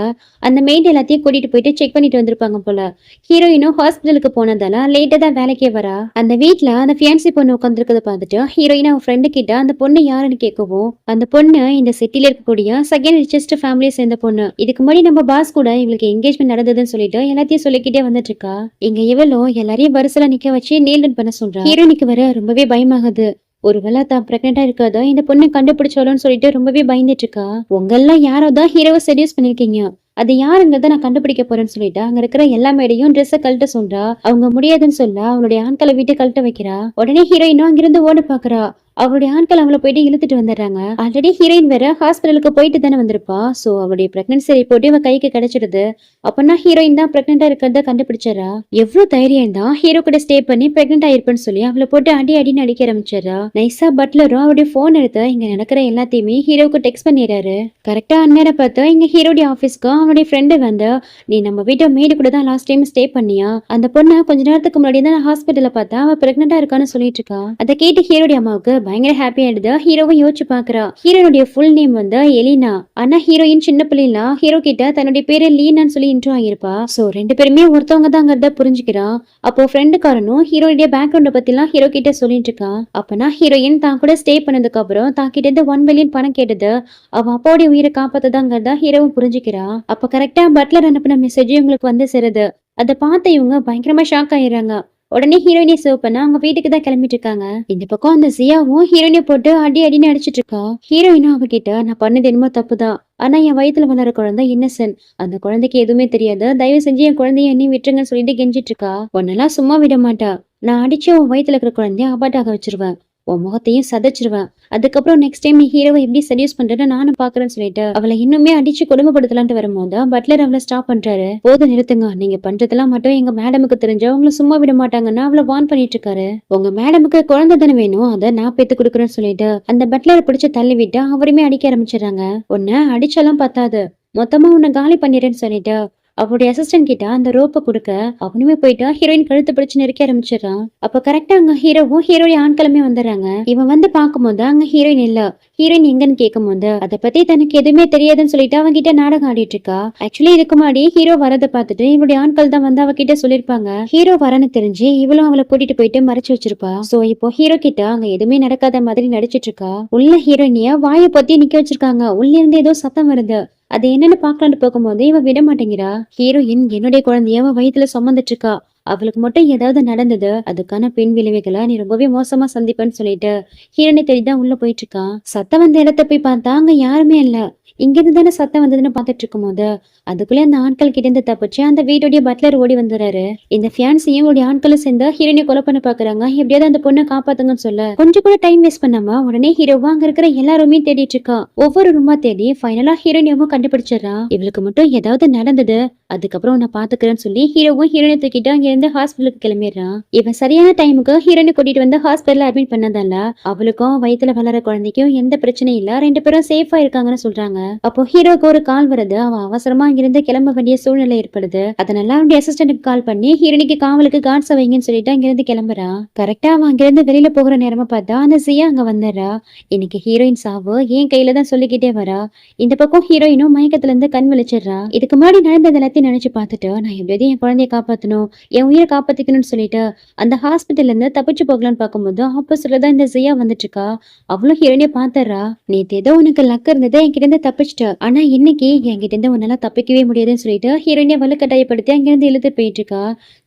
அந்த மெய்ட் எல்லாத்தையும் கூட்டிட்டு போயிட்டு செக் பண்ணிட்டு வந்திருப்பாங்க போல. ஹீரோயினும் ஹாஸ்பிட்டலுக்கு போனதால லேட்டா தான் வேலைக்கே வரா. அந்த வீட்டுல அந்த ஃபியான்சி பொண்ணு உட்காந்துருக்கத பார்த்துட்டு ஹீரோயின் அவன் ஃப்ரெண்டு கிட்ட அந்த பொண்ணு யாருன்னு கேட்கவும் அந்த பொண்ணு இந்த சிட்டில இருக்கக்கூடிய செகண்ட் ரிச்சஸ்ட் ஃபேமிலியை சேர்ந்த பொண்ணு, இதுக்கு முன்னாடி நம்ம பாஸ் கூட இவளுக்கு என்கேஜ்மெண்ட் நடந்ததுன்னு சொல்லிட்டு எல்லாத்தையும் சொல்லிக்கிட்டே வந்துட்டு இருக்கா. இங்க இவளும் எல்லாரையும் வரிசையில நிக்க வச்சு நீல் பண்ண சொல்றா. ஹீரோயினுக்கு வர ரொம்பவே பயமாகுது. ஒருவேளை தான் பிரெக்னெண்டா இருக்காதோ இந்த பொண்ணு கண்டுபிடிச்சாலும் சொல்லிட்டு ரொம்பவே பயந்துட்டு இருக்கா. உங்கெல்லாம் யாரோ தான் ஹீரோவை செடியூஸ் பண்ணிருக்கீங்க, அது யாருங்கிறத நான் கண்டுபிடிக்க போறேன்னு சொல்லிட்டு அங்க இருக்கிற எல்லா மேடையும் ட்ரெஸ்ஸை கழட்ட சொல்றா. அவங்க முடியாதுன்னு சொல்ல அவளுடைய ஆண்களை விட்டு கழட்ட வைக்கிறா. உடனே ஹீரோயினும் அங்கிருந்து ஓட பாக்குறா. அவளுடைய ஆட்கள் அவளை போயிட்டு இழுத்துட்டு வந்துடுறாங்க. ஆல்ரெடி ஹீரோயின் வேற ஹாஸ்பிட்டலுக்கு போயிட்டு தானே வந்திருப்பா. சோ அவளுடைய பிரெக்னன்சி ரிப்போர்ட் இவன் கைக்கு கிடைச்சிடுது. அப்பனா ஹீரோயின் தான் பிரெக்னெண்டா இருக்கிறத கண்டுபிடிச்சாரா. எவ்வளவு தைரியம் தான் ஹீரோ கூட ஸ்டே பண்ணி பிரெக்னென்ட் ஆயிருப்பேன்னு சொல்லி அவளை போட்டு அடி அடின்னு அடிக்க ஆரம்பிச்சாரா. நைஸா பட்லரும் அவருடைய போன் எடுத்து இங்க நடக்கிற எல்லாத்தையுமே ஹீரோக்கு டெக்ஸ்ட் பண்ணிடுறாரு. கரெக்டா அந்நேரம் பார்த்து இங்க ஹீரோடைய ஆபீஸ்க்கு அவனுடைய ஃப்ரெண்டு வந்து, நீ நம்ம வீட்டை மேடு கூட தான் லாஸ்ட் டைம் ஸ்டே பண்ணியா, அந்த பொண்ணை கொஞ்ச நேரத்துக்கு முன்னாடி தான் ஹாஸ்பிட்டல்ல பார்த்தா அவ பிரெக்னெண்டா இருக்கான்னு சொல்லிட்டு இருக்கா. அதை கேட்டு ஹீரோடைய அம்மாவுக்கு பயங்கர ஹாப்பி ஆயிடுது. ஹீரோவும் யோசிச்சு பாக்குறா. ஹீரோனுடைய ஃபுல் நேம் வந்து எலினா. ஆனா ஹீரோயின் சின்ன பிள்ளைல ஹீரோ கிட்ட தன்னுடைய பேரு லீனான்னு சொல்லி இன்ட்ரோ ஆகிருப்பா. சோ ரெண்டு பேருமே ஒருத்தவங்க தாங்கிறத புரிஞ்சுக்கிறா. அப்போ ஃப்ரெண்டுக்காரனும் ஹீரோடைய பேக்ரவுண்ட பத்தி எல்லாம் ஹீரோ கிட்ட சொல்லிட்டு இருக்கா. அப்பனா ஹீரோயின் தான் கூட ஸ்டே பண்ணதுக்கு அப்புறம் தான் கிட்ட இருந்து 1 மில்லியன் பணம் கேட்டது அவ அப்பாவுடைய உயிரை காப்பாத்ததாங்கிறத ஹீரோவும் புரிஞ்சுக்கிறா. அப்ப கரெக்டா பட்லர் அனுப்பின மெசேஜ் இவங்களுக்கு வந்து சேருது. அதை பார்த்து இவங்க பயங்கரமா ஷாக் ஆயிடுறாங்க. உடனே ஹீரோயினை சேவ் பண்ண அவங்க வீட்டுக்கு தான் கிளம்பிட்டு இருக்காங்க. இந்த பக்கம் அந்த ஜியாவும் ஹீரோயினை போட்டு அடி அடின்னு அடிச்சிட்டு இருக்கா. ஹீரோயினும் அவகிட்ட, நான் பண்ணது என்னமோ தப்புதான், ஆனா என் வயித்துல வளர குழந்தை இன்னசென்ட், அந்த குழந்தைக்கு எதுவுமே தெரியாது, தயவு செஞ்சு என் குழந்தைய என்னையும் விட்டுருங்கன்னு சொல்லிட்டு கெஞ்சிட்டு இருக்கா. உன்னெல்லாம் சும்மா விட மாட்டா, நான் அடிச்சு உன் வயித்துல இருக்கிற குழந்தைய அபாட்டாக வச்சிருவேன், உன் முகத்தையும் சதைச்சிருவேன், அதுக்கப்புறம் நெக்ஸ்ட் டைம் நீ ஹீரோவை எப்படி செடியூஸ் பண்றேன்னு நானும் பாக்குறேன்னு சொல்லிட்டு அவளை இன்னுமே அடிச்சு கொடுமைப்படுத்தலான்ட்டு வரும்போது பட்லர் அவளை ஸ்டாப் பண்றாரு. போதும் நிறுத்துங்க, நீங்க பண்றதெல்லாம் மட்டும் எங்க மேடமுக்கு தெரிஞ்ச உங்களை சும்மா விட மாட்டாங்கன்னா அவளை வார்ன் பண்ணிட்டு இருக்காரு. உங்க மேடமுக்கு குழந்தை தானே வேணும், அதை நான் பெத்து கொடுக்குறேன்னு சொல்லிட்டு அந்த பட்லரை பிடிச்சு தள்ளி விட்டு அவருமே அடிக்க ஆரம்பிச்சிடறாங்க. உன்னை அடிச்சாலும் பத்தாது, மொத்தமா உன்னை காலி பண்ணிடுறேன்னு சொல்லிட்டு அவருடைய அசிஸ்டன்ட் கிட்ட அந்த ரோப்பை கொடுக்க அவனுமே போயிட்டு ஹீரோயின் கழுத்து பிடிச்சு நெருக்க ஆரம்பிச்சிடறான். அப்ப கரெக்டா அங்க ஹீரோவும் ஹீரோடைய ஆண்களுமே வந்துடுறாங்க. இவன் வந்து பாக்கும்போது அங்க ஹீரோயின் இல்ல. ஹீரோயின் எங்கன்னு கேட்கும் போது அதை பத்தி தனக்கு எதுவுமே தெரியாதுன்னு சொல்லிட்டு அவங்க கிட்ட நாடகம் ஆடிட்டு இருக்கா. ஆக்சுவலி இதுக்கு முன்னாடி ஹீரோ வரதை பார்த்துட்டு இவருடைய ஆண்கள் தான் வந்து அவகிட்ட சொல்லிருப்பாங்க. ஹீரோ வரன்னு தெரிஞ்சு இவளும் அவளை கூட்டிட்டு போயிட்டு மறைச்சு வச்சிருப்பா. சோ இப்போ ஹீரோ கிட்ட அங்க எதுவுமே நடக்காத மாதிரி நடிச்சிட்டு இருக்கா. உள்ள ஹீரோயினிய வாயை பத்தி நிக்க வச்சிருக்காங்க. உள்ள இருந்து ஏதோ சத்தம் வருது. அது என்னன்னு பாக்கலான்னு போகும்போது இவ விட மாட்டேங்கிறா. ஹீரோயின் என்னுடைய குழந்தைய அவ வயித்துல சுமந்துட்டு இருக்கா, அவளுக்கு மட்டும் ஏதாவது நடந்தது அதுக்கான பின் விளைவுகளை நீ ரொம்பவே மோசமா சந்திப்பேன்னு சொல்லிட்டு ஹீரோனை தேடிதான் உள்ள போயிட்டு இருக்கான். சத்தம் வந்த இடத்த போய் பார்த்தா அங்க யாருமே இல்ல. இங்க இருந்து தானே சத்தம் வந்ததுன்னு பாத்துட்டு இருக்கும் போது அதுக்குள்ளே அந்த ஆட்கள் கிட்ட இருந்து தப்பிச்சு அந்த வீட்டுடைய பட்லர் ஓடி வந்துடுறாரு. இந்த ஃபியான்சியும் உடைய ஆட்களும் சேர்ந்து ஹீரோனை கொலை பண்ண பாக்குறாங்க. எப்படியாவது அந்த பொண்ணை காப்பாத்துங்கன்னு சொல்ல கொஞ்சம் கூட டைம் வேஸ்ட் பண்ணாம உடனே ஹீரோவா அங்க இருக்கிற எல்லாருமே தேடிட்டு இருக்கா. ஒவ்வொரு ரூமா தேடி ஃபைனலா ஹீரோனியவும் கண்டுபிடிச்சிடறா. இவளுக்கு மட்டும் ஏதாவது நடந்தது அதுக்கப்புறம் உன்னை பாத்துக்கிறேன்னு சொல்லி ஹீரோவும் ஹீரோனை தூக்கிட்டு அங்க இருந்து ஹாஸ்பிட்டலுக்கு கிளம்பிடுறான். இவன் சரியான டைமுக்கு ஹீரோனை கூட்டிட்டு வந்து ஹாஸ்பிட்டல் அட்மிட் பண்ணதால அவளுக்கும் வயித்துல வளர குழந்தைக்கும் எந்த பிரச்சனையும் இல்ல, 2 பேரும் சேஃபா இருக்காங்கன்னு சொல்றாங்க. அப்போ ஹீரோக்கு ஒரு கால் வருது. அவன் அவசரமா அங்கிருந்து கிளம்ப வேண்டிய சூழ்நிலை ஏற்படுது. அதனால அவனுடைய அசிஸ்டன்ட்க்கு கால் பண்ணி ஹீரோனிக்கு காவலுக்கு காட்ஸ் வைங்கன்னு சொல்லிட்டு அங்கிருந்து கிளம்புறா. கரெக்டா அவன் அங்கிருந்து வெளியில போகிற நேரமா பார்த்தா அந்த ஜியா அங்க வந்துடுறா. இன்னைக்கு ஹீரோயின் சாவு என் கையில தான் சொல்லிக்கிட்டே வரா. இந்த பக்கம் ஹீரோயினும் மயக்கத்துல இருந்து கண் விழிச்சிடுறா. இதுக்கு முன்னாடி நடந்தது எல்லாத்தையும் நினைச்சு பார்த்துட்டு நான் எப்படியாவது என் குழந்தைய காப்பாத்தணும், என் உயிரை காப்பாத்திக்கணும்னு சொல்லிட்டு அந்த ஹாஸ்பிட்டல்ல இருந்து தப்பிச்சு போகலான்னு பார்க்கும்போது ஆப்போசிட்ல தான் இந்த ஜியா வந்துட்டு இருக்கா. அவளும் ஹீரோனிய பாத்துறா. நேத்து ஏதோ உனக்கு லக் இருந்தது, என்கிட்ட இருந்து தப்பிச்சிட்ட, ஆனா இன்னைக்கு என்கிட்ட இருந்து உன்னால தப்பிக்கவே முடியாதுன்னு சொல்லிட்டு ஹீரோயினை வலுக்கட்டாயப்படுத்தி அங்கிருந்து இழுத்து போயிட்டு இருக்கா.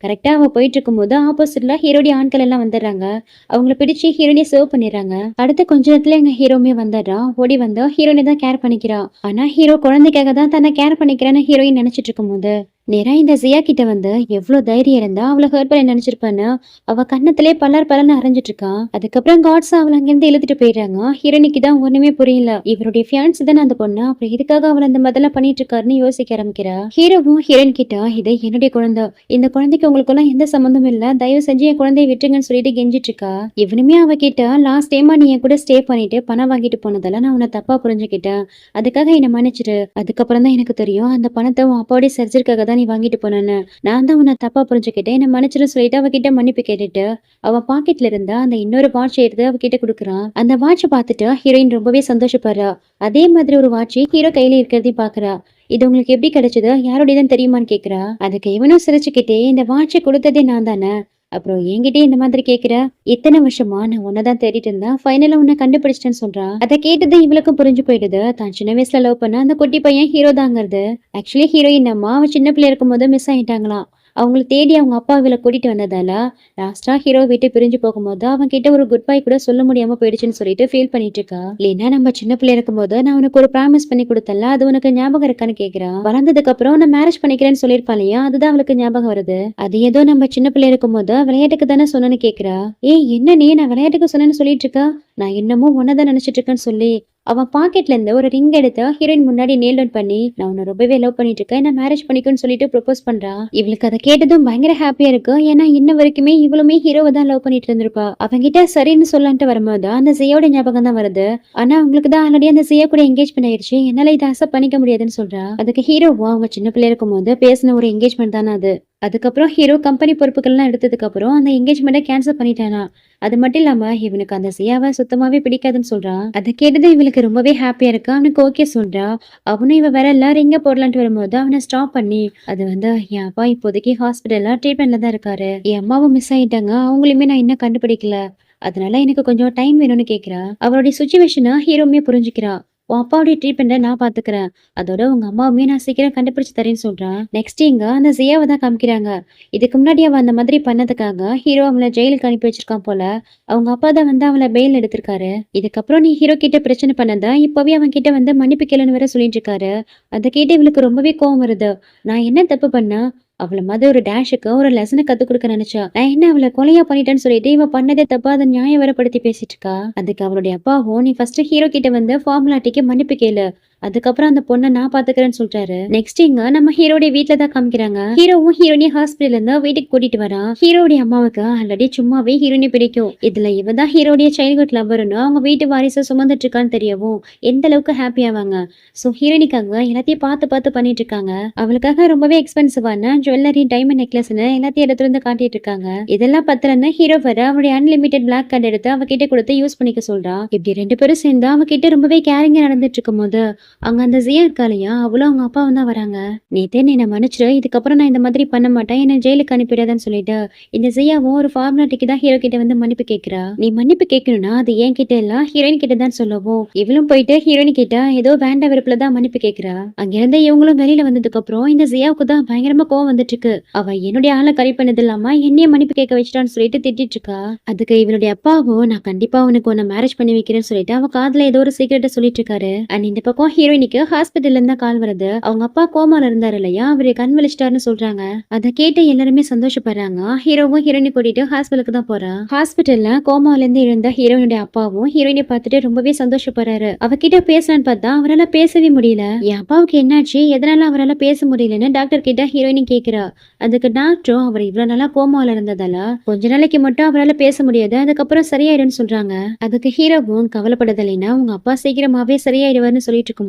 கரெக்டா அவ போயிட்டு இருக்கும் போது ஆப்போசிட்ல ஹீரோடைய ஆண்கள் எல்லாம் வந்துடுறாங்க. அவங்கள பிடிச்சு ஹீரோயினை சர்வ் பண்ணிடுறாங்க. அடுத்த கொஞ்ச நேரத்துல எங்க ஹீரோமே வந்துடுறான். ஓடி வந்து ஹீரோயினை தான் கேர் பண்ணிக்கிறா. ஆனா ஹீரோ குழந்தைக்காக தான் தன்னை கேர் பண்ணிக்கிறேன்னு ஹீரோயின் நினைச்சிட்டு இருக்கும் போது நேரா இந்த ஜியா கிட்ட வந்து எவ்வளவு தைரியம் இருந்தா அவளை ஹர்ட் பண்ண நினைச்சிருப்பான்னு அவ கண்ணத்திலே பலர்னு அரைஞ்சிட்டு இருக்கா. அதுக்கப்புறம் காட்ஸ் அவளை அங்கிருந்து இழுத்துட்டு போயிடுறாங்க. ஹீரோனிக்கு தான் ஒண்ணுமே புரியல. இவருடைய ஃபியான்ஸ் தானே அந்த பொண்ணு, அப்புறம் இதுக்காக அவளை அந்த மாதிரிலாம் பண்ணிட்டு இருக்காருன்னு யோசிக்க ஆரம்பிக்கிறா. ஹீரோவும் ஹீரோயின் கிட்ட, இதை என்னுடைய குழந்தை, இந்த குழந்தைக்கு உங்களுக்கெல்லாம் எந்த சம்மந்தமும் இல்ல, தயவு செஞ்சு என் குழந்தைய விட்டுருங்கன்னு சொல்லிட்டு கெஞ்சிட்டு இருக்கா. இவனுமே அவ கிட்ட, லாஸ்ட் டைமா நீ என் கூட ஸ்டே பண்ணிட்டு பணம் வாங்கிட்டு போனதால நான் உன்னை தப்பா புரிஞ்சுக்கிட்டேன், அதுக்காக என்னை மன்னிச்சிரு. அதுக்கப்புறம் தான் எனக்கு தெரியும் அந்த பணத்தை உன் அப்பாவுடைய சர்ஜரிக்காக தான் நீ வாங்கிட்டு போனேன்னு, நான் தான் உன்னை தப்பா புரிஞ்சுக்கிட்டேன், என்ன மன்னிச்சிரு சொல்லிட்டு அவகிட்ட மன்னிப்பு கேட்டுட்டு அவ பாக்கெட்ல இருந்தா அந்த இன்னொரு வாட்ச் எடுத்து அவகிட்ட கொடுக்குறான். அந்த வாட்சை பார்த்துட்டு ஹீரோயின் ரொம்பவே சந்தோஷப்படுறா. அதே மாதிரி ஒரு வாட்ச் ஹீரோ கையில இருக்கிறதையும் பாக்குறா. இது உங்களுக்கு எப்படி கிடைச்சது, யாரோடையதான் தெரியுமான்னு கேக்குறா. அதுக்கு இவனும் சிரிச்சுக்கிட்டே, இந்த வாட்சை கொடுத்ததே நான் தானே, அப்புறம் என்கிட்டே இந்த மாதிரி கேக்குற, இத்தனை வருஷமா நான் உன்னதான் தேடிட்டு இருந்தேன், ஃபைனலா உன்னை கண்டுபிடிச்சிட்டேன்னு சொல்றான். அதை கேட்டது இவளுக்கும் புரிஞ்சு போயிடுது. தான் சின்ன வயசுல லவ் பண்ண அந்த குட்டி பையன் ஹீரோ தாங்கிறது ஆக்சுவலி ஹீரோயின் அம்மா அவ சின்ன பிள்ளை இருக்கும் போது மிஸ் ஆயிட்டாங்களாம். அவங்கள தேடி அவங்க அப்பா இவள கூட்டிட்டு வந்ததால லாஸ்டா ஹீரோ விட்டு பிரிஞ்சு போகும்போது அவன் கிட்ட ஒரு குட் பை கூட சொல்ல முடியாம போயிடுச்சுன்னு சொல்லிட்டு ஃபீல் பண்ணிட்டு இருக்கா. இல்லைன்னா நம்ம சின்ன பிள்ளை இருக்கும்போது நான் உனக்கு ஒரு ப்ராமிஸ் பண்ணி கொடுத்தல, அது உனக்கு ஞாபகம் இருக்கான்னு கேக்குறா. வளர்ந்ததுக்கு அப்புறம் நான் மேரேஜ் பண்ணிக்கிறேன்னு சொல்லிருப்பா இல்லையா, அதுதான் அவளுக்கு ஞாபகம் வருது. அது ஏதோ நம்ம சின்ன பிள்ளை இருக்கும்போது விளையாட்டுக்கு தானே சொன்னேன்னு கேக்குறா. ஏய் என்ன நீ, நான் விளையாட்டுக்கு சொன்னேன்னு சொல்லிட்டு இருக்கா, நான் இன்னமும் உன்னதான் நினைச்சிட்டு இருக்கேன்னு சொல்லி அவன் பாக்கெட்ல இருந்து ஒரு ரிங் எடுத்து ஹீரோயின் முன்னாடி நேல் டவுன் பண்ணி, நான் உன்னை ரொம்பவே லவ் பண்ணிட்டு இருக்கேன், என்ன மேரேஜ் பண்ணிக்கணும்னு சொல்லிட்டு ப்ரொபோஸ் பண்றா. இவளுக்கு அதை கேட்டதும் பயங்கர ஹாப்பியா இருக்கு. ஏன்னா இன்ன வரைக்குமே இவளுமே ஹீரோவை தான் லவ் பண்ணிட்டு இருந்திருப்பா. அவங்கிட்ட சரின்னு சொல்லலான்ட்டு வரும்போது அந்த ஜியோட ஞாபகம் தான் வருது. ஆனா அவங்களுக்கு தான் ஆல்ரெடி அந்த ஜியோ கூட என்கேஜ்மெண்ட் ஆயிடுச்சு, என்னால இதை அக்செப்ட் பண்ணிக்க முடியாதுன்னு சொல்றா. அதுக்கு ஹீரோவும் அவங்க சின்ன பிள்ளை இருக்கும் போது பேசின ஒரு என்கேஜ்மெண்ட் தானே அது. அதுக்கப்புறம் ஹீரோ கம்பெனி பொறுப்புகள்லாம் எடுத்ததுக்கு அப்புறம் அந்த என்கேஜ்மெண்ட்டை கேன்சல் பண்ணிட்டானா. அது மட்டும் இல்லாம இவனுக்கு அந்த சியாவை சுத்தமாவே பிடிக்காதுன்னு சொல்றான். அதை கேட்டது இவளுக்கு ரொம்பவே ஹாப்பியா இருக்கா. அவனுக்கு ஓகே சொல்றா. அவனும் இவ வேற எல்லாரும் ரிங்க போடலான்ட்டு வரும்போது அவனை ஸ்டாப் பண்ணி, அது வந்து என் அப்பா இப்போதைக்கு ஹாஸ்பிட்டல்ல ட்ரீட்மெண்ட்ல தான் இருக்காரு, என் அம்மாவும் மிஸ் ஆயிட்டாங்க, அவங்களையுமே நான் இன்னும் கண்டுபிடிக்கல, அதனால எனக்கு கொஞ்சம் டைம் வேணும்னு கேக்குறா. அவளுடைய சுச்சுவேஷனை ஹீரோமே புரிஞ்சுக்கிறா. உன் அப்பாவுடைய ட்ரீட்மெண்ட்டை நான் பாத்துக்கிறேன், அதோட உங்க அம்மாவுமே நான் சீக்கிரம் கண்டுபிடிச்சு தரேன்னு சொல்றான். நெக்ஸ்ட் இங்க அந்த ஜியாவை தான் காமிக்கிறாங்க. இதுக்கு முன்னாடி அவன் அந்த மாதிரி பண்ணதுக்காக ஹீரோ அவளை ஜெயிலுக்கு அனுப்பி வச்சிருக்கான் போல. அவங்க அப்பா தான் வந்து அவளை பெயில் எடுத்திருக்காரு. இதுக்கப்புறம் நீ ஹீரோ கிட்ட பிரச்சனை பண்ணத இப்பவே அவன் கிட்ட வந்து மன்னிப்பு கேளுன்னு வேற சொல்லிட்டு இருக்காரு. அதை கேட்டு இவளுக்கு ரொம்பவே கோவம் வருது. நான் என்ன தப்பு பண்ண, அவள மாதிரி ஒரு டேஷுக்கு ஒரு லெசனை கத்து கொடுக்க நினைச்சா, நான் என்ன அவளை கொலையா பண்ணிட்டேன்னு சொல்லிட்டு இவ பண்ணதே தப்பா அதை நியாயம் வரப்படுத்தி பேசிட்டு இருக்கா. அதுக்கு அவளுடைய அப்பாவும், நீ ஃபர்ஸ்ட் ஹீரோ கிட்ட வந்து ஃபார்முலாட்டிக்கு மன்னிப்பு கேளு, அதுக்கப்புறம் அந்த பொண்ணை நான் பாத்துக்கிறேன்னு சொல்றாரு. நெக்ஸ்ட் இங்க நம்ம ஹீரோடைய வீட்டுல தான் காமிக்கிறாங்க. ஹீரோவும் ஹீரோனியும் ஹாஸ்பிட்டல்ல இருந்து வீட்டுக்கு கூட்டிட்டு வரா. ஹீரோடைய அம்மாவுக்கு ஆல்ரெடி சும்மாவே ஹீரோனி பிடிக்கும். இதுல இவ தான் ஹீரோடைய சைல்ட்ஹுட் லவ்வர்னு அவங்க வீட்டு வாரிசை சுமந்துட்டு இருக்கான்னு தெரியவும் எந்த அளவுக்கு ஹாப்பி ஆவாங்க. சோ ஹீரோனிக்காக எல்லாத்தையும் பார்த்து பார்த்து பண்ணிட்டு இருக்காங்க. அவளுக்காக ரொம்பவே எக்ஸ்பென்சிவான ஜுவல்லரி, டைமண்ட் நெக்லஸ்னு எல்லாத்தையும் எடுத்து வந்து காட்டிட்டு இருக்காங்க. இதெல்லாம் பத்திரன்னு ஹீரோ வர அவருடைய அன்லிமிட்டெட் பிளாக் கார்டு எடுத்து அவகிட்ட கொடுத்து யூஸ் பண்ணிக்க சொல்றா. இப்படி ரெண்டு பேரும் சேர்ந்து அவகிட்ட ரொம்பவே கேரிங்கா நடந்துட்டு இருக்கும் போது அங்க அந்த ஜியா இருக்கா இல்லையா, அவளும் அவங்க அப்பாவும் தான் வராங்க. நேத்தே நீ என்ன மன்னிச்சிரு, இதுக்கப்புறம் நான் இந்த மாதிரி பண்ண மாட்டேன், என்ன ஜெயிலுக்கு அனுப்பிடாதான்னு சொல்லிட்டு இந்த ஜியாவும் ஒரு ஃபார்மாலிட்டிக்கு தான் ஹீரோ கிட்ட வந்து மன்னிப்பு கேட்கிறா. நீ மன்னிப்பு கேட்கணும்னா அது ஏன் கிட்ட இல்ல ஹீரோயின் கிட்ட தான் சொல்லவும் இவளும் போயிட்டு ஹீரோயின் கிட்ட ஏதோ வேண்ட வெறுப்புல தான் மன்னிப்பு கேட்கிறா. அங்க இருந்து இவங்களும் வெளியில வந்ததுக்கு அப்புறம் இந்த ஜியாவுக்கு தான் பயங்கரமா கோவம் வந்துட்டு இருக்கு. அவ என்னுடைய ஆளை கறி பண்ணது இல்லாம என்னைய மன்னிப்பு கேட்க வச்சிட்டான்னு சொல்லிட்டு திட்டிட்டு இருக்கா. அதுக்கு இவளுடைய அப்பாவும், நான் கண்டிப்பா உனக்கு உன்னை மேரேஜ் பண்ணி வைக்கிறேன்னு சொல்லிட்டு அவ காதுல ஏதோ ஒரு சீக்கிரட்டை சொல்லிட்டு இருக்காரு. அண்ட் இந்த பக்கம் ஹீரோயினுக்கு ஹாஸ்பிட்டல்ல இருந்தா கால் வருது. அவங்க அப்பா கோமால இருந்தாரு இல்லையா, அவரு கண் விழிச்சிட்டாருன்னு சொல்றாங்க. அதை கேட்டு எல்லாருமே சந்தோஷப்படுறாங்க. ஹீரோவும் ஹீரோயினை கூட்டிட்டு ஹாஸ்பிட்டலுக்கு தான் போறா. ஹாஸ்பிட்டல்ல கோமால இருந்து இருந்த ஹீரோயினுடைய அப்பாவும் ஹீரோயினை பார்த்துட்டு ரொம்பவே சந்தோஷப்படுறாரு. அவகிட்ட பேசலான்னு பார்த்தா அவரால் பேசவே முடியல. என் அப்பாவுக்கு என்னாச்சு, எதனால அவரால் பேச முடியலன்னு டாக்டர் கிட்ட ஹீரோயினும் கேக்குறா. அதுக்கு டாக்டரும் அவர் இவ்வளவு நாளா கோமால இருந்ததால கொஞ்ச நாளைக்கு மட்டும் அவரால் பேச முடியாது, அதுக்கப்புறம் சரியாயிடும்னு சொல்றாங்க. அதுக்கு ஹீரோவும் கவலைப்படதில்லைன்னா உங்க அப்பா சீக்கிரமாவே சரியாயிடுவார்னு சொல்லிட்டு இருக்கும்போது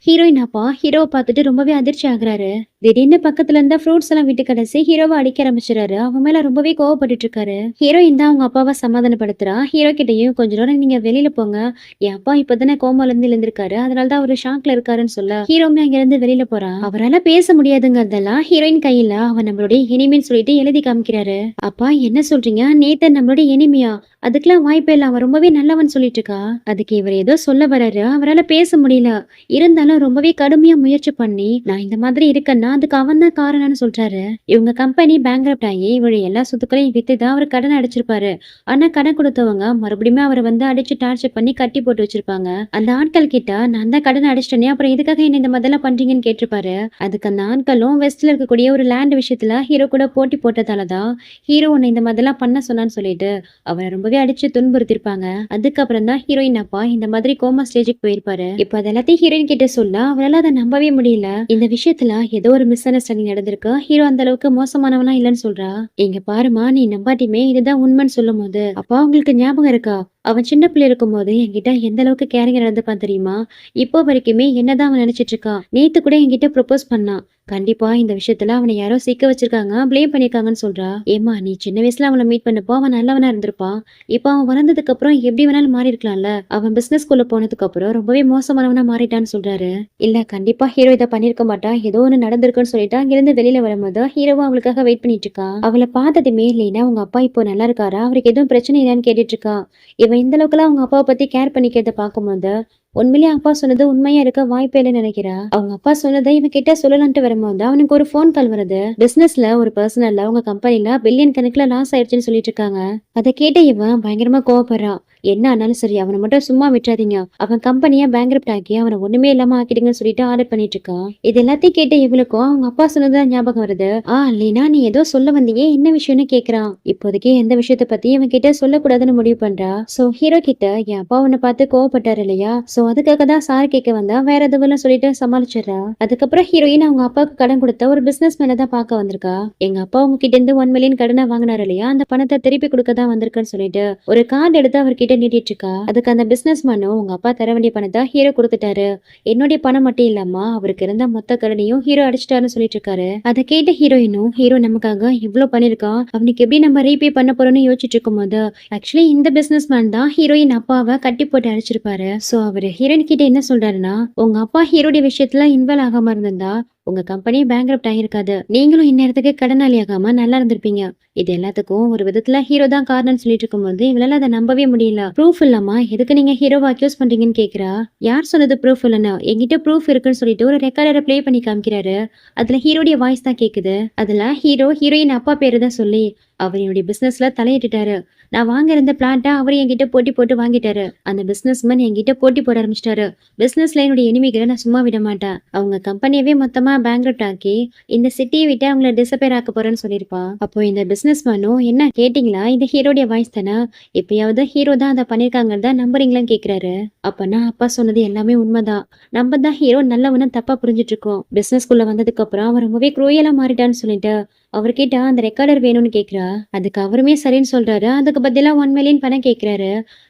ஹீரோயின் அப்பா ஹீரோவை பார்த்துட்டு ரொம்பவே அதிர்ச்சி ஆகுறாரு. திடீர்னு பக்கத்துல இருந்த ஃப்ரூட்ஸ் எல்லாம் விட்டு கடைசி ஹீரோவை அடிக்க ஆரம்பிச்சிடாரு. அவன் மேல ரொம்பவே கோவப்பட்டு இருக்காரு. ஹீரோயின் தான் அவங்க அப்பாவை சமாதானப்படுத்துறா. ஹீரோ கிட்டையும் கொஞ்ச நேரம் நீங்க வெளியில போங்க, என் அப்பா இப்பதானே கோமால இருந்து எழுந்திருக்காரு, அதனாலதான் அவரு ஷாக்ல இருக்காருன்னு சொல்ல ஹீரோமே அங்க இருந்து வெளியில போறா. அவரால் பேச முடியாதுங்கிறதெல்லாம் ஹீரோயின் கையில அவன் நம்மளுடைய எனிமின்னு சொல்லிட்டு எழுதி காமிக்கிறாரு. அப்பா என்ன சொல்றீங்க, நேத்தன் நம்மளுடைய எனிமியா, அதுக்கெல்லாம் வாய்ப்பே இல்ல, அவன் ரொம்பவே நல்லவன் சொல்லிட்டு இருக்கா. அதுக்கு இவர் ஏதோ சொல்ல வர்றாரு. அவரால் பேச முடியல, இருந்தாலும் ரொம்பவே கடுமையா முயற்சி பண்ணி நான் இந்த மாதிரி இருக்கேன்னா அதுக்கு அவன் தான் காரணம்னு சொல்றாரு. இவங்க கம்பெனி பேங்க்ரப்ட் ஆகி இவரு எல்லா சொத்துக்களையும் வித்துதான் அவர் கடன் அடைச்சிருப்பாரு. ஆனா கடன் கொடுத்தவங்க மறுபடியும் அவரை வந்து அடிச்சு டார்ச்சர் பண்ணி கட்டி போட்டு வச்சிருப்பாங்க. அந்த ஆட்கள் கிட்ட நான் தான் கடன் அடிச்சிட்டேனே, அப்புறம் எதுக்காக என்ன இந்த மாதிரிலாம் பண்றீங்கன்னு கேட்டிருப்பாரு. அதுக்கு அந்த ஆட்களும் வெஸ்ட்ல இருக்கக்கூடிய ஒரு லேண்ட் விஷயத்துல ஹீரோ கூட போட்டி போட்டதாலதான் ஹீரோ உன்னை இந்த மாதிரிலாம் பண்ண சொன்னான்னு சொல்லிட்டு அவரை ரொம்பவே அடிச்சு துன்புறுத்திருப்பாங்க. அதுக்கப்புறம் தான் ஹீரோயின் அப்பா இந்த மாதிரி கோமா ஸ்டேஜுக்கு போயிருப்பாரு. இப்ப அது எல்லாத்தையும் ஹீரோயின் கிட்ட சொல்ல அவரால் அதை நம்பவே முடியல. இந்த விஷயத்துல ஏதோ ஒரு மிஸ் அண்டர்ஸ்டாண்டிங் நடந்திருக்கு, ஹீரோ அந்த அளவுக்கு மோசமானவனா இல்லன்னு சொல்றா. இங்க பாருமா, நீ நம்பாட்டியுமே இதுதான் உண்மைன்னு சொல்லும் போது அப்பா உங்களுக்கு ஞாபகம் இருக்கா, அவன் சின்ன பிள்ளை இருக்கும் போது என்கிட்ட எந்த அளவுக்கு கேரிங்க நடந்துப்பான் தெரியுமா, இப்போ வரைக்குமே என்னதான் அவன் நினைச்சிட்டு இருக்கான், நேத்து கூட என்கிட்ட ப்ரொபோஸ் பண்ணான், கண்டிப்பா இந்த விஷயத்துல அவனை யாரோ சிக்க வச்சிருக்காங்க, பிளேம் பண்ணிருக்காங்கன்னு சொல்றா. ஏமா நீ சின்ன வயசுல அவனை மீட் பண்ணப்போ அவன் நல்லவனா இருந்திருப்பான், இப்ப அவன் வளர்ந்ததுக்கு அப்புறம் எப்படி வேணாலும் மாறி இருக்கலாம்ல, அவன் பிசினஸ் ஸ்கூல்ல போனதுக்கு அப்புறம் ரொம்பவே மோசமானவனா மாறிட்டான்னு சொல்றாரு. இல்ல கண்டிப்பா ஹீரோ இதை பண்ணிருக்க மாட்டான், ஏதோ ஒண்ணு நடந்திருக்குன்னு சொல்லிட்டு அங்கிருந்து வெளியில வரும்போது ஹீரோவும் அவளுக்காக வெயிட் பண்ணிட்டு இருக்கான். அவளை பார்த்ததுமே இல்லைன்னா உங்க அப்பா இப்போ நல்லா இருக்காரா, அவருக்கு எதுவும் பிரச்சனை இல்லைன்னு கேட்டுட்டு இருக்கா. இவன் இந்த அளவுக்குலாம் அவங்க அப்பாவை பத்தி கேர் பண்ணிக்கிறத பார்க்கும்போது உண்மையிலேயே அப்பா சொன்னது உண்மையா இருக்க வாய்ப்பே இல்லைன்னு நினைக்கிறா. அவங்க அப்பா சொன்னதை இவன் கிட்ட சொல்லலான்ட்டு வரும்போது அவனுக்கு ஒரு ஃபோன் கால் வருது. பிசினஸ்ல ஒரு பர்சனல்ல உங்க கம்பெனில பில்லியன் கணக்குல லாஸ் ஆயிடுச்சுன்னு சொல்லிட்டு இருக்காங்க. அதை கேட்ட இவன் பயங்கரமா கோவப்படுறான். என்ன ஆனாலும் சரி அவனை மட்டும் சும்மா விட்டுறாதீங்க. அவன் கம்பெனியா பேங்க்ரப்ட் ஆக்கி அவனை ஒண்ணுமே இல்லாம ஆக்கிடுங்கன்னு சொல்லிட்டு ஆர்டர் பண்ணிட்டு இருக்கான். இது எல்லாத்தையும் கேட்ட இவளுக்கும் அவங்க அப்பா சொன்னதுதான் ஞாபகம் வருது. லீனா நீ ஏதோ சொல்ல வந்தீங்க, என்ன விஷயம்னு கேக்குறான். இப்போதைக்கு எந்த விஷயத்த பத்தி இவன் கிட்ட சொல்லக்கூடாதுன்னு முடிவு பண்றா. சோ ஹீரோ கிட்ட என் அப்பா உன்னை பார்த்து கோவப்பட்டாரு இல்லையா, சோ அதுக்காக தான் சாரி கேட்க வந்தா, வேற எதுவும் சொல்லிட்டு சமாளிச்சிடறா. அதுக்கப்புறம் ஹீரோயின் அவங்க அப்பாவுக்கு கடன் கொடுத்த ஒரு பிசினஸ் மேனை தான் பார்க்க வந்திருக்கா. எங்க அப்பா உங்க கிட்ட இருந்து 1 மில்லியன் கடனை வாங்கினாரு இல்லையா, அந்த பணத்தை திருப்பி கொடுக்க தான் வந்திருக்குன்னு சொல்லிட்டு ஒரு கார்டு எடுத்து அவர்கிட்ட நீட்டிட்டு இருக்கா. அதுக்கு அந்த பிசினஸ் மேனும் உங்க அப்பா தர வேண்டிய பணத்தை ஹீரோ கொடுத்துட்டாரு, என்னுடைய பணம் மட்டும் இல்லாம அவருக்கு இருந்த மொத்த கடனையும் ஹீரோ அடிச்சிட்டாருன்னு சொல்லிட்டு இருக்காரு. அதை கேட்ட ஹீரோயினும் ஹீரோ நமக்காக இவ்வளவு பண்ணிருக்கான், அவனுக்கு எப்படி நம்ம ரீபே பண்ண போறோம்னு யோசிச்சுட்டு இருக்கும் போது ஆக்சுவலி இந்த பிசினஸ் மேன் தான் ஹீரோயின் அப்பாவை கட்டி போட்டு அடிச்சிருப்பாரு. சோ அவரு ஹீரோயின் கிட்ட என்ன சொல்றாருன்னா, உங்க அப்பா ஹீரோடைய விஷயத்துல இன்வால்வ் ஆகாம இருந்திருந்தா உங்க கம்பெனி பேங்க்ரப்ட் ஆகிருக்காது, நீங்களும் இந்நேரத்துக்கு கடனாளி ஆகாம நல்லா இருந்திருப்பீங்க. இது எல்லாத்துக்கும் ஒரு விதத்துல ஹீரோ தான் காரணம்னு சொல்லிட்டு இருக்கும்போது இவளால அதை நம்பவே முடியல. ப்ரூஃப் இல்லாம எதுக்கு நீங்க ஹீரோவை அக்யூஸ் பண்றீங்கன்னு கேக்குறா. யார் சொன்னது ப்ரூஃப் இல்லைன்னா, என்கிட்ட ப்ரூஃப் இருக்குன்னு சொல்லிட்டு ஒரு ரெக்கார்டரை ப்ளே பண்ணி காமிக்கிறாரு. அதுல ஹீரோடைய வாய்ஸ் தான் கேக்குது. அதுல ஹீரோயின் அப்பா பேரு தான் சொல்லி அவர் என்னுடைய பிசினஸ்ல தலையிட்டுட்டாரு. நான் வாங்க இருந்த பிளான்ட்டை அவர் என்கிட்ட போட்டி போட்டு வாங்கிட்டாரு. அந்த பிசினஸ்மேன் என்கிட்ட போட்டி போட ஆரம்பிச்சிட்டாரு. பிசினஸ்ல என்னுடைய எனிமிகளை நான் சும்மா விட மாட்டேன். அவங்க கம்பெனியவே மொத்தமா பேங்க்ரப்ட் ஆக்கி இந்த சிட்டியை விட்டு அவங்கள டிசப்பேர் ஆக்க போறேன்னு சொல்லியிருப்பா. அப்போ இந்த பிசினஸ் மேனும் என்ன கேட்டீங்களா, இந்த ஹீரோடைய வாய்ஸ் தானே, எப்பயாவது ஹீரோ தான் அதை பண்ணிருக்காங்கன்னு நம்புறீங்களான்னு கேக்குறாரு. அப்பனா அப்பா சொன்னது எல்லாமே உண்மைதான், நம்ம தான் ஹீரோ நல்லவனு தப்பா புரிஞ்சிட்டு இருக்கோம். பிசினஸ்குள்ள வந்ததுக்கு அப்புறம் அவர் ரொம்பவே குரூயலா மாறிட்டான்னு சொல்லிட்டு அவர்கிட்ட அந்த ரெக்கார்டர் வேணும்னு கேக்குறா. அதுக்கு அவருமே சரின்னு சொல்றாரு. அதுக்கு பதிலா 1 மில்லியன் பணம் கேக்குறாரு.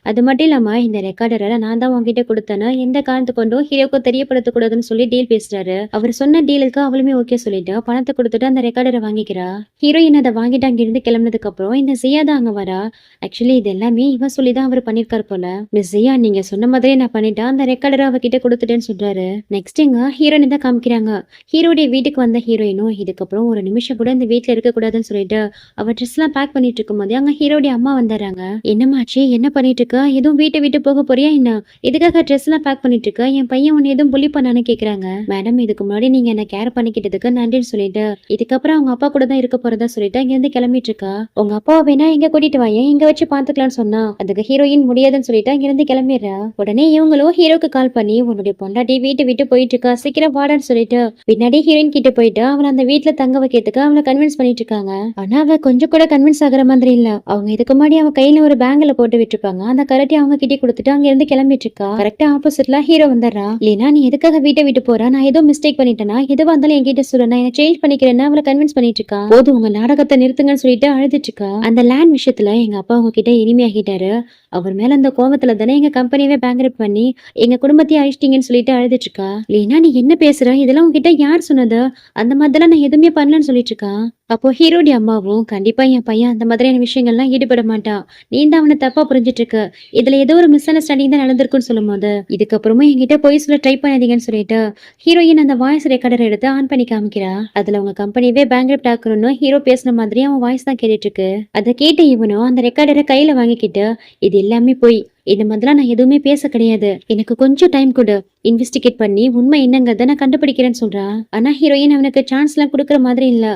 அது மட்டும் இல்லாம இந்த ரெக்கார்டரை நான் தான் உங்ககிட்ட கொடுத்தேன்னு எந்த காரணத்து கொண்டும் ஹீரோக்கு தெரியப்படுத்த கூடாதுன்னு சொல்லி டீல் பேசுறாரு. அவர் சொன்ன டீலுக்கு அவளுமே ஓகே சொல்லிட்டு பணத்தை கொடுத்துட்டு அந்த ரெக்கார்டரை வாங்கிக்கிறா. ஹீரோயின் அதை வாங்கிட்டு அங்கிருந்து கிளம்புனதுக்கு அப்புறம் இந்த ஜியா தான் அங்க வரா. ஆக்சுவலி இது எல்லாமே இவன் சொல்லிதான் அவர் பண்ணிருக்காரு போல. மிஸ் ஜியா நீங்க சொன்ன மாதிரியே நான் பண்ணிட்டேன், அந்த ரெக்கார்டரை அவகிட்ட கொடுத்துட்டேன்னு சொல்றாரு. நெக்ஸ்ட் இங்க ஹீரோயின் தான் காமிக்கிறாங்க. ஹீரோடைய வீட்டுக்கு வந்த ஹீரோயினும் இதுக்கப்புறம் ஒரு நிமிஷம் கூட இந்த வீட்டுல இருக்க கூடாதுன்னு சொல்லிட்டு அவ ட்ரெஸ் எல்லாம் பேக் பண்ணிட்டு இருக்கும் போது அங்க ஹீரோடைய அம்மா வந்துடுறாங்க. என்னமாச்சு, என்ன பண்ணிட்டு இருக்க, எதுவும் வீட்டை விட்டு போக போறியா என்ன, எதுக்காக ட்ரெஸ் எல்லாம் பேக் பண்ணிட்டு இருக்க, என் பையன் உன்னை எதுவும் புள்ளி பண்ணான்னு கேக்குறாங்க. மேடம் இதுக்கு முன்னாடி நீங்க என்ன கேர் பண்ணிக்கிட்டதுக்கு நன்றின்னு சொல்லிட்டு இதுக்கப்புறம் அவங்க அப்பா கூட தான் இருக்க போறதா சொல்லிட்டு அங்க இருந்து கிளம்பிட்டு இருக்கா. உங்க அப்பாவை வேணா இங்க கூட்டிட்டு வாங்க, இங்க வச்சு பாத்துக்கலாம்னு சொன்னா அதுக்கு ஹீரோயின் முடியாதுன்னு சொல்லிட்டு அங்க இருந்து கிளம்பிடுறா. உடனே இவங்களும் ஹீரோக்கு கால் பண்ணி உன்னுடைய பொண்டாட்டி வீட்டை விட்டு போயிட்டு இருக்கா, சீக்கிரம் வாடான்னு சொல்லிட்டு பின்னாடி ஹீரோயின் கிட்ட போயிட்டு அவளை அந்த வீட்டுல தங்க வைக்கிறதுக்கு அவளை கன்வின்ஸ் பண்ணிட்டு இருக்காங்க. ஆனா அவ கொஞ்சம் கூட கன்வின்ஸ் ஆகுற மாதிரி இல்ல. அவங்க இதுக்கு முன்னாடி அவ கையில ஒரு பேங்க்ல போட்டு விட்டுருப்பாங்க, அந்த கரட்டி அவங்க கிட்டே கொடுத்துட்டு அங்க இருந்து கிளம்பிட்டு இருக்கா. கரெக்டா ஆப்போசிட்ல ஹீரோ வந்துடுறா. இல்லைனா நீ எதுக்காக வீட்டை விட்டு போறா, நான் ஏதோ மிஸ்டேக் பண்ணிட்டேனா, எதுவா இருந்தாலும் என்கிட்ட சொல்ல, நான் என்ன சேஞ்ச் பண்ணிக்கிறேன்னு அவளை கன்வின்ஸ் பண்ணிட்டு இருக்கா. போதும் உங்க நாடகத்தை நிறுத்துங்கன்னு சொல்லிட்டு அழுதுட்டு இருக்கா. அந்த லேண்ட் விஷயத்துல எங்க அப்பா உங்ககிட்ட இனிமையாகிட்டாரு, அவர் மேல அந்த கோபத்துல தானே எங்க கம்பெனியவே பேங்க்ரப்ட் பண்ணி எங்க குடும்பத்தையே அழிச்சிட்டீங்கன்னு சொல்லிட்டு அழுதுட்டு இருக்கா. இல்லைனா நீ என்ன பேசுற, இதெல்லாம் உங்ககிட்ட யார் சொன்னது, அந்த மாதிரிலாம் நான் எதுவுமே பண்ணலன்னு சொல்லிட்டு இருக்கா. அப்போ ஹீரோடைய அம்மாவும் கண்டிப்பா என் பையன் அந்த மாதிரியான விஷயங்கள்லாம் ஈடுபட மாட்டான், நீ தான் அவனை தப்பா புரிஞ்சிட்டு இருக்க, இதுல ஏதோ ஒரு மிஸ் அண்டர்ஸ்டாண்டிங் தான் நடந்திருக்குன்னு சொல்லும் போது இதுக்கப்புறமா என்கிட்ட போய் சொல்ல ட்ரை பண்ணாதீங்கன்னு சொல்லிட்டு ஹீரோயின் அந்த வாய்ஸ் ரெக்கார்டர் எடுத்து ஆன் பண்ணி காமிக்கிறா. அதுல உங்க கம்பெனியவே பேங்க்ரப்ட் ஆக்கணும்னு ஹீரோ பேசுன மாதிரி அவன் வாய்ஸ் தான் கேட்டுட்டு இருக்கு. அதை கேட்ட இவனும் அந்த ரெக்கார்டரை கையில வாங்கிக்கிட்டு இது எல்லாமே போய் இந்த மாதிரிலாம் நான் எதுவுமே பேச கிடையாது, எனக்கு கொஞ்சம் டைம் கொடு, இன்வெஸ்டிகேட் பண்ணி உண்மை என்னங்கிறத நான் கண்டுபிடிக்கிறேன்னு சொல்றான். ஆனா ஹீரோயின் அவனுக்கு சான்ஸ் எல்லாம் கொடுக்குற மாதிரி இல்ல.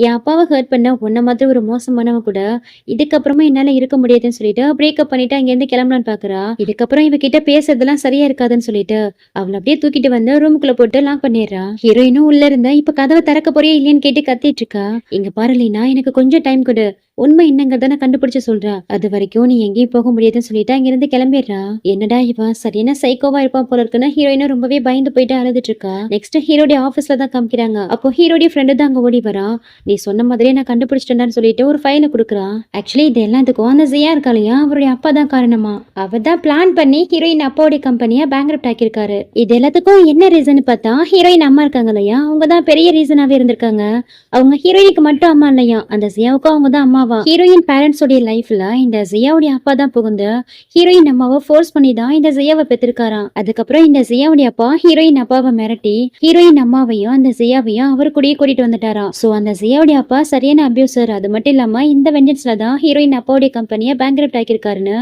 என் அப்பாவை ஹர்ட் பண்ண உன்ன மாதிரி ஒரு மோசமானவன் கூட இதுக்கப்புறமா என்னால இருக்க முடியாதுன்னு சொல்லிட்டு பிரேக்கப் பண்ணிட்டு அங்க இருந்து கிளம்பலான்னு பாக்குறா. இதுக்கப்புறம் இவகிட்ட பேசுறதெல்லாம் சரியா இருக்காதுன்னு சொல்லிட்டு அவளை அப்படியே தூக்கிட்டு வந்து ரூமுக்குள்ள போட்டு லாக் பண்ணிடுறா. ஹீரோயினும் உள்ள இருந்த இப்ப கதவை திறக்க போறியா இல்லையான்னு கேட்டு கத்திட்டு இருக்கா. இங்க பாரு லீனா, எனக்கு கொஞ்சம் டைம் கொடு, உண்மை என்னங்கிறத நான் கண்டுபிடிச்சு சொல்றேன், அது வரைக்கும் நீ எங்கேயும் போக முடியாதுன்னு சொல்லிட்டு அங்கிருந்து கிளம்பிடுறா. என்னடா இவன் சரியான சைக்கோவா இருப்பான் போல இருக்குன்னு ஹீரோயினும் ரொம்பவே பயந்து போயிட்டு அழுதுட்டு இருக்கா. நெக்ஸ்ட் ஹீரோடைய ஆபீஸ்ல தான் காமிக்கிறாங்க. அப்போ ஹீரோடைய ஃப்ரெண்டு தான் அங்க ஓடி வரா. நீ சொன்ன மாதிரியே நான் கண்டுபிடிச்சிட்டேன்னு சொல்லிட்டு ஒரு ஃபைலை கொடுக்குறான். ஆக்சுவலி இது எல்லாத்துக்கும் அந்த ஜியா இருக்காளையா, அவருடைய அப்பா தான் காரணமா. அவர் தான் பிளான் பண்ணி ஹீரோயின் அப்பாவுடைய கம்பெனியா பேங்க்ரப்ட் ஆக்கியிருக்காரு. இது எல்லாத்துக்கும் என்ன ரீசன் பார்த்தா ஹீரோயின் அம்மா இருக்காங்க இல்லையா, அவங்க தான் பெரிய ரீசனாவே இருந்திருக்காங்க. அவங்க ஹீரோயினுக்கு மட்டும் அம்மா இல்லையா, அந்த ஜியாவுக்கும் அவங்க தான் அம்மா. அம்மாவா ஹீரோயின் பேரண்ட்ஸ் உடைய லைஃப்ல இந்த ஜியாவுடைய அப்பா தான் புகுந்து ஹீரோயின் அம்மாவை ஃபோர்ஸ் பண்ணி தான் இந்த ஜியாவை பெற்றிருக்காராம். அதுக்கப்புறம் இந்த ஜியாவுடைய அப்பா ஹீரோயின் அப்பாவை மிரட்டி ஹீரோயின் அம்மாவையும் அந்த ஜியாவையும் அவர் கூடயே கூட்டிட்டு வந்துட்டாராம். சோ அந்த ஜியாவுடைய அப்பா சரியான அபியூசர். அது மட்டும் இல்லாம இந்த வெஞ்சன்ஸ்ல தான் ஹீரோயின் அப்பாவுடைய கம்பெனியை பேங்க்ரப்ட் ஆக்கியிருக்காருன்னு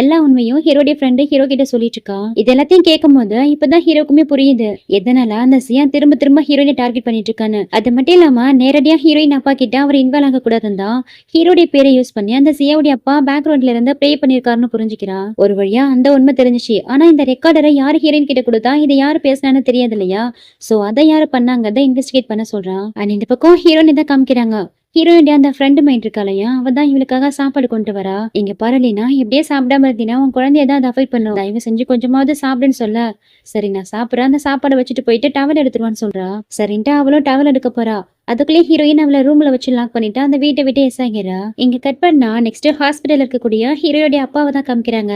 எல்லா உண்மையும் ஹீரோடைய ஃப்ரெண்டு ஹீரோ கிட்ட சொல்லிட்டு இருக்கா. இது எல்லாத்தையும் கேட்கும் போது இப்பதான் ஹீரோக்குமே புரியுது எதனால அந்த ஜியா திரும்ப திரும்ப ஹீரோயினை டார்கெட் பண்ணிட்டு இருக்கான்னு. அது மட்டும் இல்லாம நேரடியா ஹீரோயின் அப்பா கிட்ட அவர் இன்வால்வ் ஆக கூடாதுன்னு தான் ஹீரோடைய பேரை யூஸ் பண்ணி அந்த ஜியாவுடைய அப்பா பேக்ரவுண்ட்ல இருந்து ப்ளே பண்ணிருக்காருன்னு புரிஞ்சுக்கிறா. ஒரு வழியா அந்த உண்மை தெரிஞ்சிச்சு. ஆனா இந்த ரெக்கார்டரை யாரு ஹீரோயின் கிட்ட கொடுத்தா இதை யாரு பேசினான்னு தெரியாது இல்லையா. சோ அதை யாரு பண்ணாங்க இன்வெஸ்டிகேட் பண்ண சொல்றான். அண்ட் இந்த பக்கம் ஹீரோயின் தான் காமிக்கிறாங்க. ஹீரோயின்டைய அந்த ஃப்ரெண்டு மைண்ட் இருக்காளையா அவ தான் இவளுக்காக சாப்பாடு கொண்டு வரா. இங்க பாருலினா எப்படியே சாப்பிடாம இருந்தீங்கன்னா உன் குழந்தைய தான் அதை அஃபெக்ட் பண்ணும். தயவு செஞ்சு கொஞ்சமாவது சாப்பிடுன்னு சொல்ல. சரி நான் சாப்பிட்றேன், அந்த சாப்பாடை வச்சுட்டு போயிட்டு டவல் எடுத்துருவான்னு சொல்றா. சரின்ட்டு அவளும் டவல் எடுக்க போறா. அதுக்குள்ளே ஹீரோயின் அவளை ரூம்ல வச்சு லாக் பண்ணிட்டு அந்த வீட்டை விட்டு எஸ் ஆகிறா. இங்க கட் பண்ணா நெக்ஸ்ட் ஹாஸ்பிட்டல் இருக்கக்கூடிய ஹீரோடைய அப்பாவை தான் காமிக்கிறாங்க.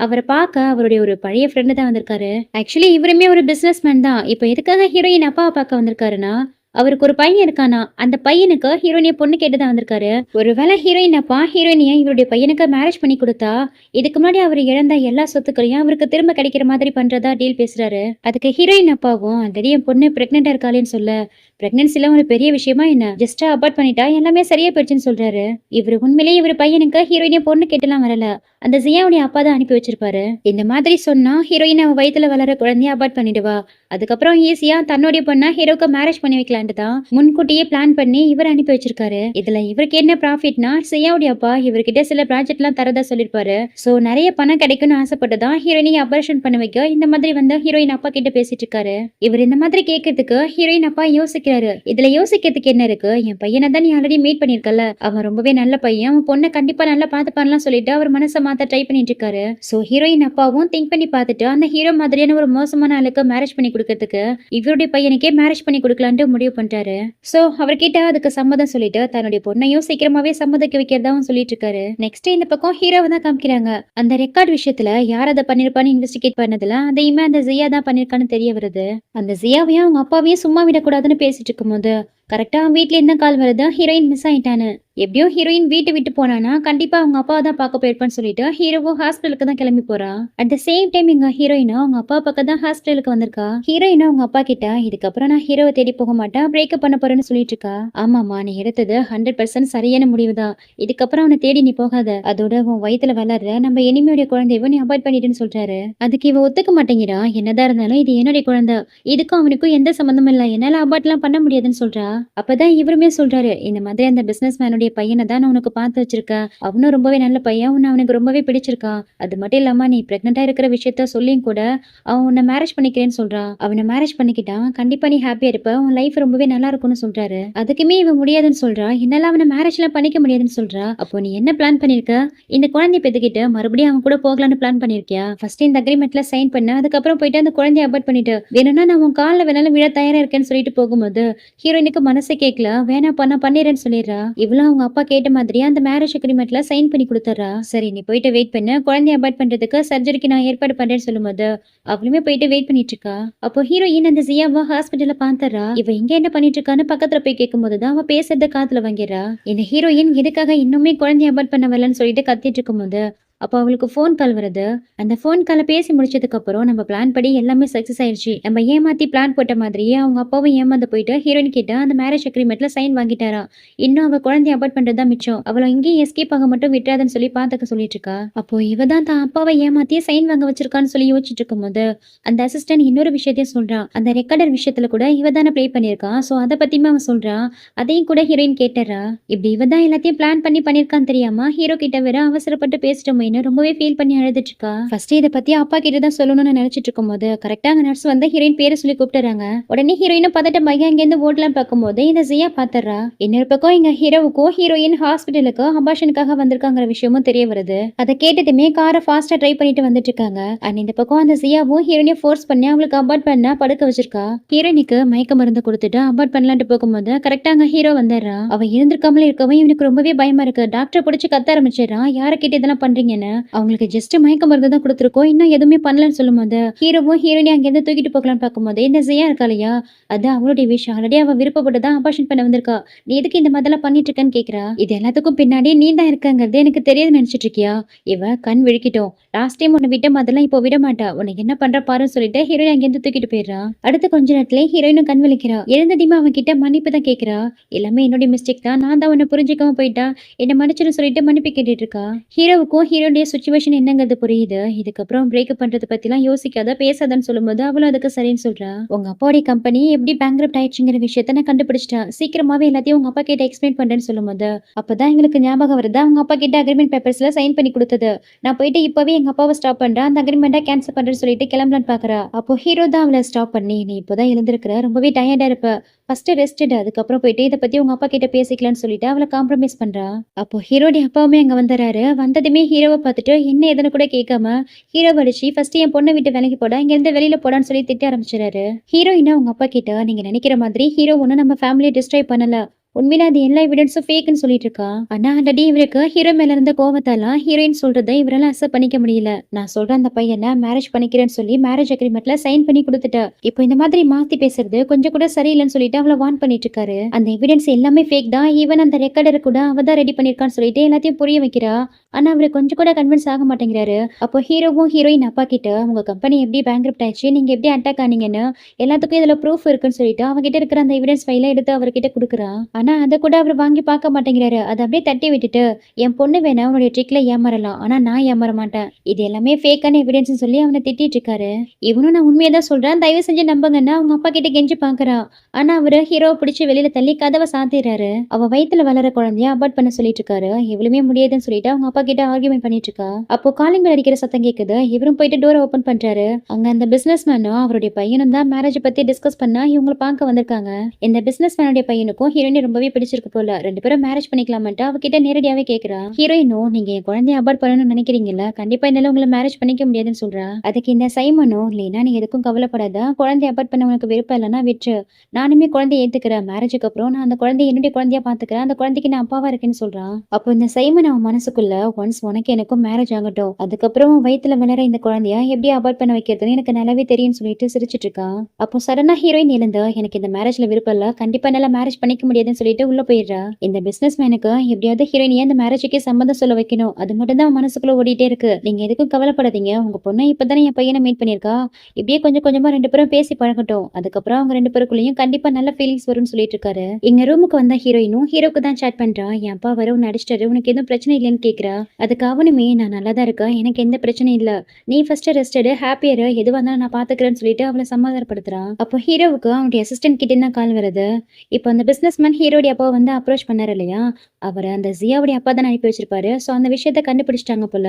அவரை பார்க்க அவருடைய ஒரு பழைய ஃப்ரெண்டு தான் வந்திருக்காரு. ஆக்சுவலி இவருமே ஒரு பிசினஸ் மேன் தான். இப்போ எதுக்காக ஹீரோயின் அப்பாவை பார்க்க வந்திருக்காருன்னா அவருக்கு ஒரு பையன் இருக்கானா, அந்த பையனுக்கு ஹீரோயினிய பொண்ணு கேட்டுதான் வந்திருக்காரு. ஒருவேளை ஹீரோயின் அப்பா ஹீரோயினிய இவருடைய பையனுக்கு மேரேஜ் பண்ணி கொடுத்தா இதுக்கு முன்னாடி அவர் இழந்த எல்லா சொத்துக்களையும் அவருக்கு திரும்ப கிடைக்கிற மாதிரி பண்றதா டீல் பேசுறாரு. அதுக்கு ஹீரோயின் அப்பாவும் ஆல்ரெடி என் பொண்ணு பிரெக்னெண்டா இருக்காளேன்னு சொல்ல பிரெக்னன்சில ஒரு பெரிய விஷயமா என்ன, ஜஸ்டா அபார்ட் பண்ணிட்டா எல்லாமே சரியா போயிடுச்சுன்னு சொல்றாரு. இவரு உண்மையிலேயே இவர் பையனுக்கு ஹீரோயினிய பொண்ணு கேட்டுலாம் வரல, அந்த ஜியாவுடைய அப்பா தான் அனுப்பி வச்சிருப்பாரு. இந்த மாதிரி சொன்னா ஹீரோயின் அவன் வயித்துல வளர குழந்தைய அபார்ட் பண்ணிடுவா. அதுக்கப்புறம் ஈஸியா தன்னுடைய பொண்ண ஹீரோக்கு மேரேஜ் பண்ணி வைக்கலான்ட்டு தான் முன்கூட்டியே பிளான் பண்ணி இவர் அனுப்பி வச்சிருக்காரு. இதுல இவருக்கு என்ன ப்ராஃபிட்னா ஜியாவுடைய அப்பா இவர்கிட்ட சில ப்ராஜெக்ட் எல்லாம் தரதா சொல்லிருப்பாரு. சோ நிறைய பணம் கிடைக்கும்னு ஆசைப்பட்டுதான் ஹீரோயினியை ஆபரேஷன் பண்ண வைக்க இந்த மாதிரி வந்து ஹீரோயின் அப்பா கிட்ட பேசிட்டு இருக்காரு. இவர் இந்த மாதிரி கேட்கறதுக்கு ஹீரோயின் அப்பா யோசிக்கிறாரு. இதுல யோசிக்கிறதுக்கு என்ன இருக்கு, என் பையனை தான் நீ ஆல்ரெடி மீட் பண்ணிருக்கல, அவன் ரொம்பவே நல்ல பையன், அவன் பொண்ணை கண்டிப்பா நல்லா பாத்துப்பான்லாம் சொல்லிட்டு அவர் மனசை மாத்த ட்ரை பண்ணிட்டு இருக்காரு. சோ ஹீரோயின் அப்பாவும் திங்க் பண்ணி பார்த்துட்டு அந்த ஹீரோ மாதிரியான ஒரு மோசமான ஆளுக்கு மேரேஜ் பண்ணி கொடுக்கறதுக்கு இவருடைய பையனுக்கே மேரேஜ் பண்ணி கொடுக்கலான்ட்டு முடிவு பண்றாரு. சோ அவர்கிட்ட அதுக்கு சம்மதம் சொல்லிட்டு தன்னுடைய பொண்ணையும் சீக்கிரமாவே சம்மதிக்க வைக்கிறதாவும் சொல்லிட்டு இருக்காரு. நெக்ஸ்ட் இந்த பக்கம் ஹீரோவை தான் காமிக்கிறாங்க. அந்த ரெக்கார்ட் விஷயத்துல யார் அதை பண்ணிருப்பான்னு இன்வெஸ்டிகேட் பண்ணதுல அதையுமே அந்த ஜியா தான் பண்ணிருக்கான்னு தெரிய வருது. அந்த ஜியாவையும் அவங்க அப்பாவையும் சும்மா விடக்கூடாதுன்னு பேசிட்டு இருக்கும்போது கரெக்டா வீட்ல என்ன கால் வருது, ஹீரோயின் மிஸ் ஆயிட்டானு. எப்படியோ ஹீரோயின் வீட்டை விட்டு போனானா கண்டிப்பா அவங்க அப்பாவை தான் பார்க்க போயிருப்பான்னு சொல்லிட்டு ஹீரோவும் ஹாஸ்பிட்டலுக்கு தான் கிளம்பி போறா. அட் த சேம் டைம் இங்க ஹீரோயினா அவங்க அப்பா பக்கம் தான் ஹாஸ்பிட்டலுக்கு வந்திருக்கா. ஹீரோயினா அவங்க அப்பா கிட்ட இதுக்கப்புறம் நான் ஹீரோவை தேடி போக மாட்டேன், பிரேக்கப் பண்ண போறேன்னு சொல்லிட்டு இருக்கா. ஆமாமா நீ எடுத்தது 100% சரியான முடிவுதான், இதுக்கப்புறம் அவனை தேடி நீ போகாத, அதோட உன் வயித்துல வளர்ற நம்ம எனிமையோட குழந்தையவோ நீ அவாய்ட் பண்ணிட்டுன்னு சொல்றாரு. அதுக்கு இவ ஒத்துக்க மாட்டேங்கிறா. என்னதான் இருந்தாலும் இது என்னுடைய குழந்தை, இதுக்கும் அவனுக்கும் எந்த சம்பந்தமும் இல்லை, என்னால அபார்ட் எல்லாம் பண்ண முடியாதுன்னு சொல்றா. அப்பதான் இவருமே சொல்றாரு, இந்த மாதிரி அந்த பிசினஸ் மேனுடைய பையனை தான் நான் உனக்கு பார்த்து வச்சிருக்கேன், அவனும் ரொம்பவே நல்ல பையன், உன்னை அவனுக்கு ரொம்பவே பிடிச்சிருக்கான், அது மட்டும் இல்லாம நீ பிரெக்னெண்டா இருக்கிற விஷயத்த சொல்லியும் கூட அவன் உன்னை மேரேஜ் பண்ணிக்கிறேன்னு சொல்றான், அவனை மேரேஜ் பண்ணிக்கிட்டான் கண்டிப்பா நீ ஹாப்பியா இருப்ப, உன் லைஃப் ரொம்பவே நல்லா இருக்கும்னு சொல்றாரு. அதுக்குமே இவன் முடியாதுன்னு சொல்றா. என்னால அவனை மேரேஜ் எல்லாம் பண்ணிக்க முடியாதுன்னு சொல்றா. அப்போ நீ என்ன பிளான் பண்ணிருக்க, இந்த குழந்தைய பெத்துக்கிட்டு மறுபடியும் அவன் கூட போகலான்னு பிளான் பண்ணிருக்கியா, ஃபர்ஸ்ட் இந்த அக்ரிமெண்ட்ல சைன் பண்ண, அதுக்கப்புறம் போயிட்டு அந்த குழந்தைய அபார்ட் பண்ணிட்டு வேணும்னா நான் உன் காலில் வேணாலும் விழ தயாரா இருக்கேன்னு சொல்லிட்டு போகும்போது ஹீரோயினுக்கு மனசே கேட்கல, வேணாப்பா நான் பண்ணிடுறேன்னு சொல்லிடுறா. இவ்வளவு அவங்க அப்பா கேட்ட மாதிரி அந்த மேரேஜ் அக்ரிமெண்ட்ல சைன் பண்ணி கொடுத்துறா. சரி நீ போயிட்டு வெயிட் பண்ணு, குழந்தைய அபார்ட் பண்றதுக்கு சர்ஜரிக்கு நான் ஏற்பாடு பண்றேன்னு சொல்லும்போது அவளுமே போயிட்டு வெயிட் பண்ணிட்டு இருக்கா. அப்போ ஹீரோயின் அந்த ஜியாவா ஹாஸ்பிட்டல்ல பாத்துறா. இவ இங்க என்ன பண்ணிட்டு இருக்கான்னு பக்கத்துல போய் கேட்கும் போதுதான் அவ பேசுறத காதுல வாங்கிறா. இந்த ஹீரோயின் எதுக்காக இன்னுமே குழந்தைய அபார்ட் பண்ண வரலன்னு சொல்லிட்டு கத்திட்டு இருக்கும் போது அப்போ அவளுக்கு ஃபோன் கால் வருது. அந்த ஃபோன் காலை பேசி முடிச்சதுக்கு அப்புறம் நம்ம பிளான் படி எல்லாமே சக்சஸ் ஆயிடுச்சு, நம்ம ஏமாத்தி பிளான் போட்ட மாதிரியே அவங்க அப்பாவும் ஏமாந்து போயிட்டு ஹீரோயின் கிட்ட அந்த மேரேஜ் அக்ரிமெண்ட்ல சைன் வாங்கிட்டாரா. இன்னும் அவ குழந்தைய அபார்ட் பண்றதா மிச்சம், அவளை இங்கேயும் எஸ்கேப் ஆக மட்டும் விட்டுறாதுன்னு சொல்லி பாத்துக்க சொல்லிட்டு இருக்கா. அப்போ இவ தான் தான் அப்பாவை ஏமாத்தியே சைன் வாங்க வச்சிருக்கான்னு சொல்லி யோசிச்சுட்டு இருக்கும் போது அந்த அசிஸ்டன்ட் இன்னொரு விஷயத்தையும் சொல்றான். அந்த ரெக்கார்டர் விஷயத்துல கூட இவ தானே ப்ளே பண்ணிருக்கா, சோ அதை பத்தியுமே அவன் சொல்றான். அதையும் கூட ஹீரோயின் கேட்டுறா. இப்படி இவ தான் எல்லாத்தையும் பிளான் பண்ணிருக்கான்னு தெரியாம ஹீரோ கிட்ட வேற அவசரப்பட்டு பேசிட்டோமே ரொம்பவே ஃபீல் பண்ணி அழுதுட்டு இருக்கா. ஃபர்ஸ்ட் இதை பத்தி அப்பா கிட்ட தான் சொல்லணும்னு நினைச்சிட்டு இருக்கும் போது கரெக்டா அங்க நர்ஸ் வந்து ஹீரோயின் பேரை சொல்லி கூப்பிட்டுறாங்க. உடனே ஹீரோயினும் பதட்ட மையா இங்க இருந்து ஓட்டலாம் பார்க்கும்போது இந்த ஜியா பாத்துறா. இன்னொரு பக்கம் இங்க ஹீரோவுக்கும் ஹீரோயின் ஹாஸ்பிட்டலுக்கு அபார்ஷனுக்காக வந்திருக்காங்கிற விஷயமும் தெரிய வருது. அதை கேட்டதுமே காரை ஃபாஸ்டா ட்ரை பண்ணிட்டு வந்துட்டு இருக்காங்க. அண்ட் இந்த பக்கம் அந்த ஜியாவும் ஹீரோயினை ஃபோர்ஸ் பண்ணி அவங்களுக்கு அபார்ட் பண்ண படுக்க வச்சிருக்கா. ஹீரோயினுக்கு மயக்க மருந்து கொடுத்துட்டு அபார்ட் பண்ணலான்ட்டு போகும்போது கரெக்டா அங்க ஹீரோ வந்துடுறா. அவ இருந்திருக்காமலே இருக்கவும் இவனுக்கு ரொம்பவே பயமா இருக்கு. டாக்டர் பிடிச்சி கத்த ஆரம்பிச்சிடறான், யாரை கேட்டு இதெல்லாம் பண்றீங்கன்னு. பையனை அவங்களுக்கு ஜஸ்ட் மயக்க மருந்து தான் கொடுத்துருக்கோம், இன்னும் எதுவுமே பண்ணலன்னு சொல்லும்போது ஹீரோவும் ஹீரோயினையும் அங்கேருந்து தூக்கிட்டு போகலான்னு பார்க்கும்போது இந்த ஜியா இருக்கா இல்லையா, அது அவளுடைய விஷயம். ஆல்ரெடி அவ விருப்பப்பட்டு தான் அபார்ஷன் பண்ண வந்திருக்கா. நீ எதுக்கு இந்த மாதிரிலாம் பண்ணிட்டு இருக்கன்னு கேக்குறா. இது எல்லாத்துக்கும் பின்னாடி நீ தான் இருக்கங்கிறது எனக்கு தெரியுதுன்னு நினைச்சிட்டு இருக்கியா? இவ கண் விழிக்கிட்டோம். லாஸ்ட் டைம் உன்னை விட்ட மாதிரிலாம் இப்போ விட மாட்டா. உன்னை என்ன பண்ற பாருன்னு சொல்லிட்டு ஹீரோயின் அங்கேருந்து தூக்கிட்டு போயிடுறா. அடுத்த கொஞ்ச நேரத்துல ஹீரோயினும் கண் விழிக்கிறா. எழுந்தடிமா அவன் கிட்ட மன்னிப்பு தான் கேக்குறா. எல்லாமே என்னுடைய மிஸ்டேக் தான், நான் தான் உன்னை புரிஞ்சுக்காம போயிட்டா, என்ன மன்னிச்சுன்னு சொல்லிட்டு மன்னிப்பு கேட்டுட்டு இருக்கா. ஹீரோவுக்கும் ஹீரோடைய சுச்சுவேஷன் என்னங்கிறது புரியுது. இதுக்கப்புறம் பிரேக்கப் பண்றது பத்திலாம் யோசிக்காத, பேசாதன்னு சொல்லும்போது அவளும் அதுக்கு சரின்னு சொல்றா. உங்க அப்பாவுடைய கம்பெனி எப்படி பேங்க்ரப்ட் ஆயிடுச்சுங்கிற விஷயத்த நான் கண்டுபிடிச்சிட்டேன். சீக்கிரமாவே எல்லாத்தையும் உங்க அப்பா கிட்ட எக்ஸ்பிளைன் பண்றேன்னு சொல்லும்போது அப்பதான் எங்களுக்கு ஞாபகம் வருது, அவங்க அப்பா கிட்ட அக்ரிமெண்ட் பேப்பர்ஸ்ல சைன் பண்ணி கொடுத்தது. நான் போயிட்டு இப்பவே எங்க அப்பாவை ஸ்டாப் பண்றேன், அந்த அக்ரிமெண்ட்டை கேன்சல் பண்றேன்னு சொல்லிட்டு கிளம்பலான்னு பாக்குறா. அப்போ ஹீரோ தான் அவளை ஸ்டாப் பண்ணி, நீ இப்போதான் எழுந்திருக்கிற, ரொம்பவே டயர்டா இருப்ப, ஃபர்ஸ்ட் ரெஸ்ட் எடு, அதுக்கப்புறம் போயிட்டு இதை பத்தி உங்க அப்பா கிட்ட பேசிக்கலாம்னு சொல்லிட்டு அவளை காம்ப்ரமைஸ் பண்றா. அப்போ ஹீரோடைய அப்பாவுமே அங்க வந்துறாரு. வந்ததுமே ஹீரோவை பார்த்துட்டு என்ன ஏதுன்னு கூட கேட்காம ஹீரோ அடிச்சு ஃபர்ஸ்ட் என் பொண்ணை விட்டு விலகி போடா, இங்க இருந்து வெளியில போடான்னு சொல்லி திட்ட ஆரம்பிச்சிடாரு. ஹீரோயினா உங்க அப்பா கிட்ட நீங்க நினைக்கிற மாதிரி ஹீரோ ஒன்னும் நம்ம ஃபேமிலியை டிஸ்ட்ராய் பண்ணல, உண்மையில அது எல்லா எவிடன்ஸும் ஃபேக்குன்னு சொல்லிட்டு இருக்கா. ஆனா ஆல்ரெடி இவருக்கு ஹீரோ மேல இருந்த கோவத்தால ஹீரோயின் சொல்றதை இவரால அக்செப்ட் பண்ணிக்க முடியல. நான் சொல்ற அந்த பையனை மேரேஜ் பண்ணிக்கிறேன்னு சொல்லி மேரேஜ் அக்ரிமெண்ட்ல சைன் பண்ணி கொடுத்துட்டா. இப்போ இந்த மாதிரி மாத்தி பேசுறது கொஞ்சம் கூட சரியில்லைன்னு சொல்லிட்டு அவளை வார்ன் பண்ணிட்டு இருக்காரு. அந்த எவிடன்ஸ் எல்லாமே ஃபேக் தான், ஈவன் அந்த ரெக்கார்டரை கூட அவ தான் ரெடி பண்ணிருக்கான்னு சொல்லிட்டு எல்லாத்தையும் புரிய வைக்கிறா. ஆனா அவரு கொஞ்சம் கூட கன்வின்ஸ் ஆக மாட்டேங்கிறாரு. அப்போ ஹீரோவும் ஹீரோயின் அப்பா கிட்ட உங்க கம்பெனி எப்படி பேங்க்ரப்ட் ஆயிடுச்சு, நீங்க எப்படி அட்டாக் ஆனீங்கன்னு எல்லாத்துக்கும் இதுல ப்ரூஃப் இருக்குன்னு சொல்லிட்டு அவகிட்ட இருக்கிற அந்த எவிடன்ஸ் ஃபைலை எடுத்து அவர்கிட்ட கொடுக்குறா. ஆனா அத கூட அவர் வாங்கி பார்க்க மாட்டேங்கிறாரு. அத அப்படியே தட்டி விட்டுட்டு, என் பொண்ணு வேணா உன்னுடைய ட்ரிக்ல ஏமாறலாம், ஆனா நான் ஏமாற மாட்டேன், இது எல்லாமே ஃபேக்கான எவிடன்ஸ்னு சொல்லி அவனை திட்டிட்டு இருக்காரு. இவனும் நான் உண்மையை தான் சொல்றேன், தயவு செஞ்சு நம்புங்கன்னா அவங்க அப்பா கிட்ட கெஞ்சி பாக்குறா. ஆனா அவரு ஹீரோவை பிடிச்சி வெளியில தள்ளி கதவை சாத்திடுறாரு. அவ வயித்துல வளர குழந்தைய அபார்ட் பண்ண சொல்லிட்டு இருக்காரு. இவளுமே முடியாதுன்னு சொல்லிட்டு அவங்க அப்பா கிட்ட ஆர்கியூமெண்ட் பண்ணிட்டு இருக்கா. அப்போ காலிங் பெல் அடிக்கிற சத்தம் கேக்குது. இவரும் போயிட்டு டோரை ஓபன் பண்றாரு. அங்க அந்த பிசினஸ் மேனும் அவருடைய பையனும் தான் மேரேஜ் பத்தி டிஸ்கஸ் பண்ணா இவங்களை பார்க்க வந்திருக்காங்க. இந்த பிசினஸ் மேனுடைய பையனுக்கும் ஹீரோயின் ரொம்பவே பிடிச்சிருக்கு போல. ரெண்டு பேரும் மேரேஜ் பண்ணிக்கலாமன்ட்டு அவகிட்ட நேரடியாவே கேக்குறா. ஹீரோயினும் நீங்க என் குழந்தைய அபார்ட் பண்ணணும்னு நினைக்கிறீங்களா, கண்டிப்பா என்னால உங்களை மேரேஜ் பண்ணிக்க முடியாதுன்னு சொல்றா. அதுக்கு இந்த சைமனும் இல்லைன்னா நீ எதுக்கும் கவலைப்படாத, குழந்தைய அபார்ட் பண்ண உனக்கு விருப்பம் இல்லைன்னா விட்டு, நானுமே குழந்தைய ஏத்துக்கிறேன், மேரேஜுக்கு அப்புறம் நான் அந்த குழந்தைய என்னுடைய குழந்தையா பாத்துக்கிறேன், அந்த குழந்தைக்கு நான் அப்பாவா இருக்கேன்னு சொல்றான். அப்போ இந்த சைமன் அவன் மனசுக்குள்ள ஒன்ஸ் உனக்கு எனக்கும் மேரேஜ் ஆகட்டும், அதுக்கப்புறம் வயித்துல விளையாட இந்த குழந்தைய எப்படி அபார்ட் பண்ண வைக்கிறதுன்னு எனக்கு நல்லாவே தெரியும்னு சொல்லிட்டு சிரிச்சிட்டு இருக்கான். அப்போ சடனா ஹீரோயின் எழுந்து எனக்கு இந்த மேரேஜ்ல விருப்பம் இல்ல, கண்டிப்பா என்னால மேரேஜ் பண்ணிக்க முடியாதுன்னு சொல்லிட்டு உள்ள போயிடுறா. இந்த பிசினஸ் மேனுக்கு எப்படியாவது ஹீரோயினியா இந்த மேரேஜுக்கே சம்மந்தம் சொல்ல வைக்கணும், அது மட்டும் தான் மனசுக்குள்ள ஓடிட்டே இருக்கு. நீங்க எதுக்கும் கவலைப்படாதீங்க, உங்க பொண்ணு இப்பதானே என் பையனை மீட் பண்ணிருக்கா, இப்படியே கொஞ்சம் கொஞ்சமா ரெண்டு பேரும் பேசி பழகட்டும், அதுக்கப்புறம் அவங்க ரெண்டு பேருக்குள்ளயும் கண்டிப்பா நல்ல ஃபீலிங்ஸ் வரும்னு சொல்லிட்டு இருக்காரு. எங்க ரூமுக்கு வந்த ஹீரோயினும் ஹீரோக்கு தான் சாட் பண்றா. என் அப்பா வர உன்னை அடிச்சிட்டாரு, உனக்கு எதுவும் பிரச்சனை இல்லைன்னு கேக்குறா. அதுக்கு அவனுமே நான் நல்லா தான் இருக்கேன், எனக்கு எந்த பிரச்சனையும் இல்ல, நீ ஃபர்ஸ்ட் ரெஸ்ட் எடு, ஹாப்பியரு, எதுவா இருந்தாலும் நான் பாத்துக்கிறேன்னு சொல்லிட்டு அவளை சமாதானப்படுத்துறான். அப்போ ஹீரோவுக்கு அவனுடைய அசிஸ்டன்ட் கிட்ட தான் கால் வருது. இப்போ அந்த பிசினஸ் மேன் ஹீரோடைய அப்பா வந்து அப்ரோச் பண்ணாரு இல்லையா, அவர் அந்த ஜியாவுடைய அப்பா தான் அனுப்பி வச்சிருப்பாரு. ஸோ அந்த விஷயத்த கண்டுபிடிச்சிட்டாங்க போல.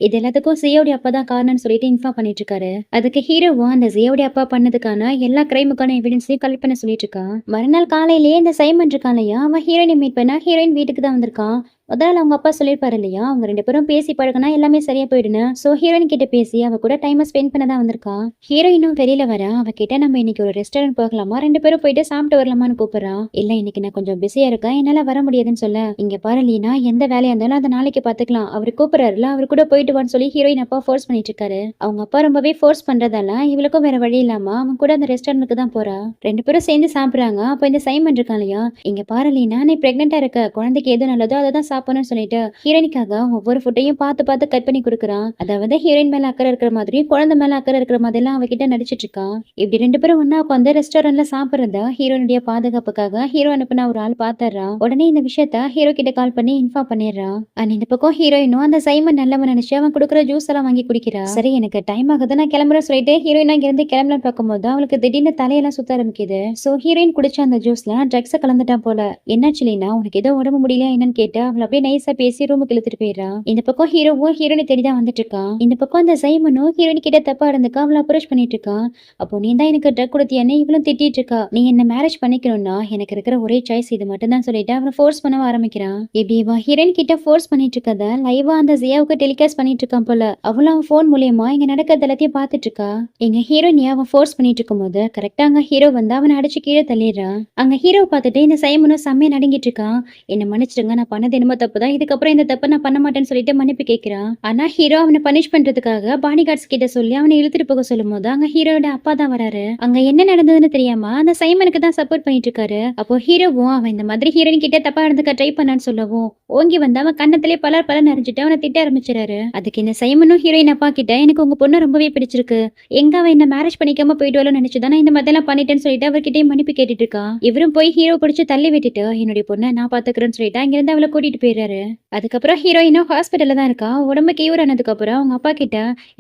இது எல்லாத்துக்கும் ஜியாவுடைய அப்பா தான் காரணம்னு சொல்லிட்டு இன்ஃபார்ம் பண்ணிட்டு இருக்காரு. அதுக்கு ஹீரோவும் அந்த ஜியாவுடைய அப்பா பண்ணதுக்கான எல்லா கிரைமுக்கான எவிடன்ஸையும் கலெக்ட் பண்ண சொல்லிட்டு இருக்கான். மறுநாள் காலையிலேயே இந்த சைமன் இருக்கான் இல்லையா, அவன் ஹீரோயினை மீட் பண்ணா ஹீரோயின் வீட்டுக்கு தான் வந்திருக்கான். முதல்ல அவங்க அப்பா சொல்லியிருப்பாரு இல்லையா, அவங்க ரெண்டு பேரும் பேசி பழகினா எல்லாமே சரியா போயிடுன்னு. ஸோ ஹீரோயின் கிட்ட பேசி அவ கூட டைமை ஸ்பெண்ட் பண்ண தான் வந்திருக்கான். ஹீரோயினும் வெளியில வர அவகிட்ட நம்ம இன்னைக்கு ஒரு ரெஸ்டாரண்ட் போகலாமா, ரெண்டு பேரும் போயிட்டு சாப்பிட்டு வரலாமான்னு கூப்பிடுறான். இல்ல இன்னைக்கு நான் கொஞ்சம் பிஸியா இருக்கேன், என்னால வர முடியாதுன்னு சொல்ல, இங்க பாரு லீனா, எந்த வேலையா இருந்தாலும் அதை நாளைக்கு பாத்துக்கலாம், அவர் கூப்பிடுறாருல, அவர் கூட போயிட்டு வான்னு சொல்லி ஹீரோயின் அப்பா ஃபோர்ஸ் பண்ணிட்டு இருக்காரு. அவங்க அப்பா ரொம்பவே ஃபோர்ஸ் பண்றதால இவளுக்கும் வேற வழி இல்லாம அவன் கூட அந்த ரெஸ்டாரண்ட்டுக்கு தான் போறா. ரெண்டு பேரும் சேர்ந்து சாப்பிடுறாங்க. அப்ப இந்த சைமன் இருக்கான் இல்லையா, இங்க பாரு லீனா, நீ பிரெக்னெண்டா இருக்க, குழந்தைக்கு எது நல்லதோ அதை தான் சாப்பிடணும்னு சொல்லிட்டு ஹீரோயினுக்காக ஒவ்வொரு ஃபுட்டையும் பார்த்து பார்த்து கட் பண்ணி கொடுக்குறான். அதாவது ஹீரோயின் மேல அக்கறை இருக்கிற மாதிரி, குழந்தை மேல அக்கறை இருக்கிற மாதிரி எல்லாம் அவகிட்ட நடிச்சிட்டு இருக்கான். இப்படி ரெண்டு பேரும் ஒன்னா உட்காந்து ரெஸ்டாரண்ட்ல சாப்பிடுறத ஹீரோனுடைய பாதுகாப்புக்காக ஹீரோ அனுப்பின ஒரு ஆள் பாத்துறான். உடனே இந்த விஷயத்த ஹீரோ கிட்ட கால் பண்ணி இன்ஃபார்ம் பண்ணிடுறான். அண்ட் இந்த பக்கம் ஹீரோயினும் அந்த சைமன் நல்லவன் நினைச்சு அவன் கொடுக்குற ஜூஸ் எல்லாம் வாங்கி குடிக்கிறா. சரி எனக்கு டைம் ஆகுது, நான் கிளம்புறேன் சொல்லிட்டு ஹீரோயின் அங்க இருந்து கிளம்பலாம் பார்க்கும்போது அவளுக்கு திடீர்னு தலையெல்லாம் சுத்த ஆரம்பிக்குது. சோ ஹீரோயின் குடிச்ச அந்த ஜூஸ்ல ட்ரக்ஸை கலந்துட்டான் போல. என்னாச்சு லீனா, உனக்கு ஏதோ உடம்பு முடியல என்னன்னு கேட்டு அவளை அப்படியே நைஸா பேசி ரூமுக்கு இழுத்துட்டு போயிடுறான். இந்த பக்கம் ஹீரோவும் ஹீரோனை தேடிதான் வந்துட்டு இருக்கான். இந்த பக்கம் அந்த சைமனும் ஹீரோயின் கிட்ட தப்பா இருந்துக்கா அவளை அப்ரோச் பண்ணிட்டு இருக்கான். அப்போ நீ தான் எனக்கு ட்ரக் கொடுத்தியானே இவளும் திட்டிட்டு இருக்கா. நீ என்ன மேரேஜ் பண்ணிக்கணும்னா எனக்கு இருக்கிற ஒரே சாய்ஸ் இது மட்டும் தான் சொல்லிட்டு அவனை ஃபோர்ஸ் பண்ண ஆரம்பிக்கிறான். இப்படி இவன் ஹீரோயின் கிட்ட ஃபோர்ஸ் பண்ணிட்டு இருக்கத லைவா அந்த ஜியாவுக்கு டெலிகாஸ்ட் பண்ணிட்டு இருக்கான் போல. அவளும் அவன் போன் மூலியமா இங்க நடக்கிறது எல்லாத்தையும் பாத்துட்டு இருக்கா. எங்க ஹீரோயினியா அவன் ஃபோர்ஸ் பண்ணிட்டு இருக்கும் போது கரெக்டா அங்க ஹீரோ வந்து அவனை அடிச்சு கீழே தள்ளிடுறான். அங்க ஹீரோ பார்த்துட்டு இந்த சைமனும் செம்மையா நடுங்கிட்டு இருக்கான். என்ன மன்னிச்சிடுங்க, நான் பண்ணது என்னமோ தப்பு தான். இதுக்கப்புறம் இந்த தப்ப நான் பண்ண மாட்டேன்னு சொல்லிட்டு மன்னிப்பு கேட்கிறான். ஆனா ஹீரோ அவன பனிஷ் பண்றதுக்காக பாடி கார்ட்ஸ் கிட்ட சொல்லி அவன இழுத்துட்டு போக சொல்லும்போது அங்க ஹீரோட அப்பா தான் வராரு. அங்க என்ன நடந்ததுன்னு தெரியாம அந்த சைமனுக்கு தான் சப்போர்ட் பண்ணிட்டு இருக்காரு. அப்போ ஹீரோவும் அவன் இந்த மாதிரி ஹீரோயின் கிட்ட தப்பா நடந்துக்க ட்ரை பண்ணான்னு சொல்லவும் ஓங்கி வந்து அவன் கண்ணத்திலே பலர் பலர் நிறைஞ்சிட்டு அவனை திட்ட ஆரம்பிச்சிடாரு. அதுக்கு இந்த சைமனும் ஹீரோயின் அப்பா கிட்ட எனக்கு உங்க பொண்ணு ரொம்பவே பிடிச்சிருக்கு. எங்க அவ என்ன மேரேஜ் பண்ணிக்காம போயிடுவாளோ நினைச்சுதான் நான் இந்த மாதிரி எல்லாம் பண்ணிட்டேன்னு சொல்லிட்டு அவர்கிட்டயே மன்னிப்பு கேட்டுட்டு இருக்கான். இவரும் போய் ஹீரோ பிடிச்சு தள்ளி விட்டுட்டு என்னுடைய பொண்ணை நான் பாத்துக்கிறேன்னு சொல்லிட்டு அங்கிருந்து அவளை கூட்டிட்டு போயிடுறாரு. அதுக்கப்புறம் ஹீரோயினும் ஹாஸ்பிட்டல்ல தான் இருக்கா. உடம்பு கியூர் ஆனதுக்கு அப்புறம் அவங்க அப்பா கிட்ட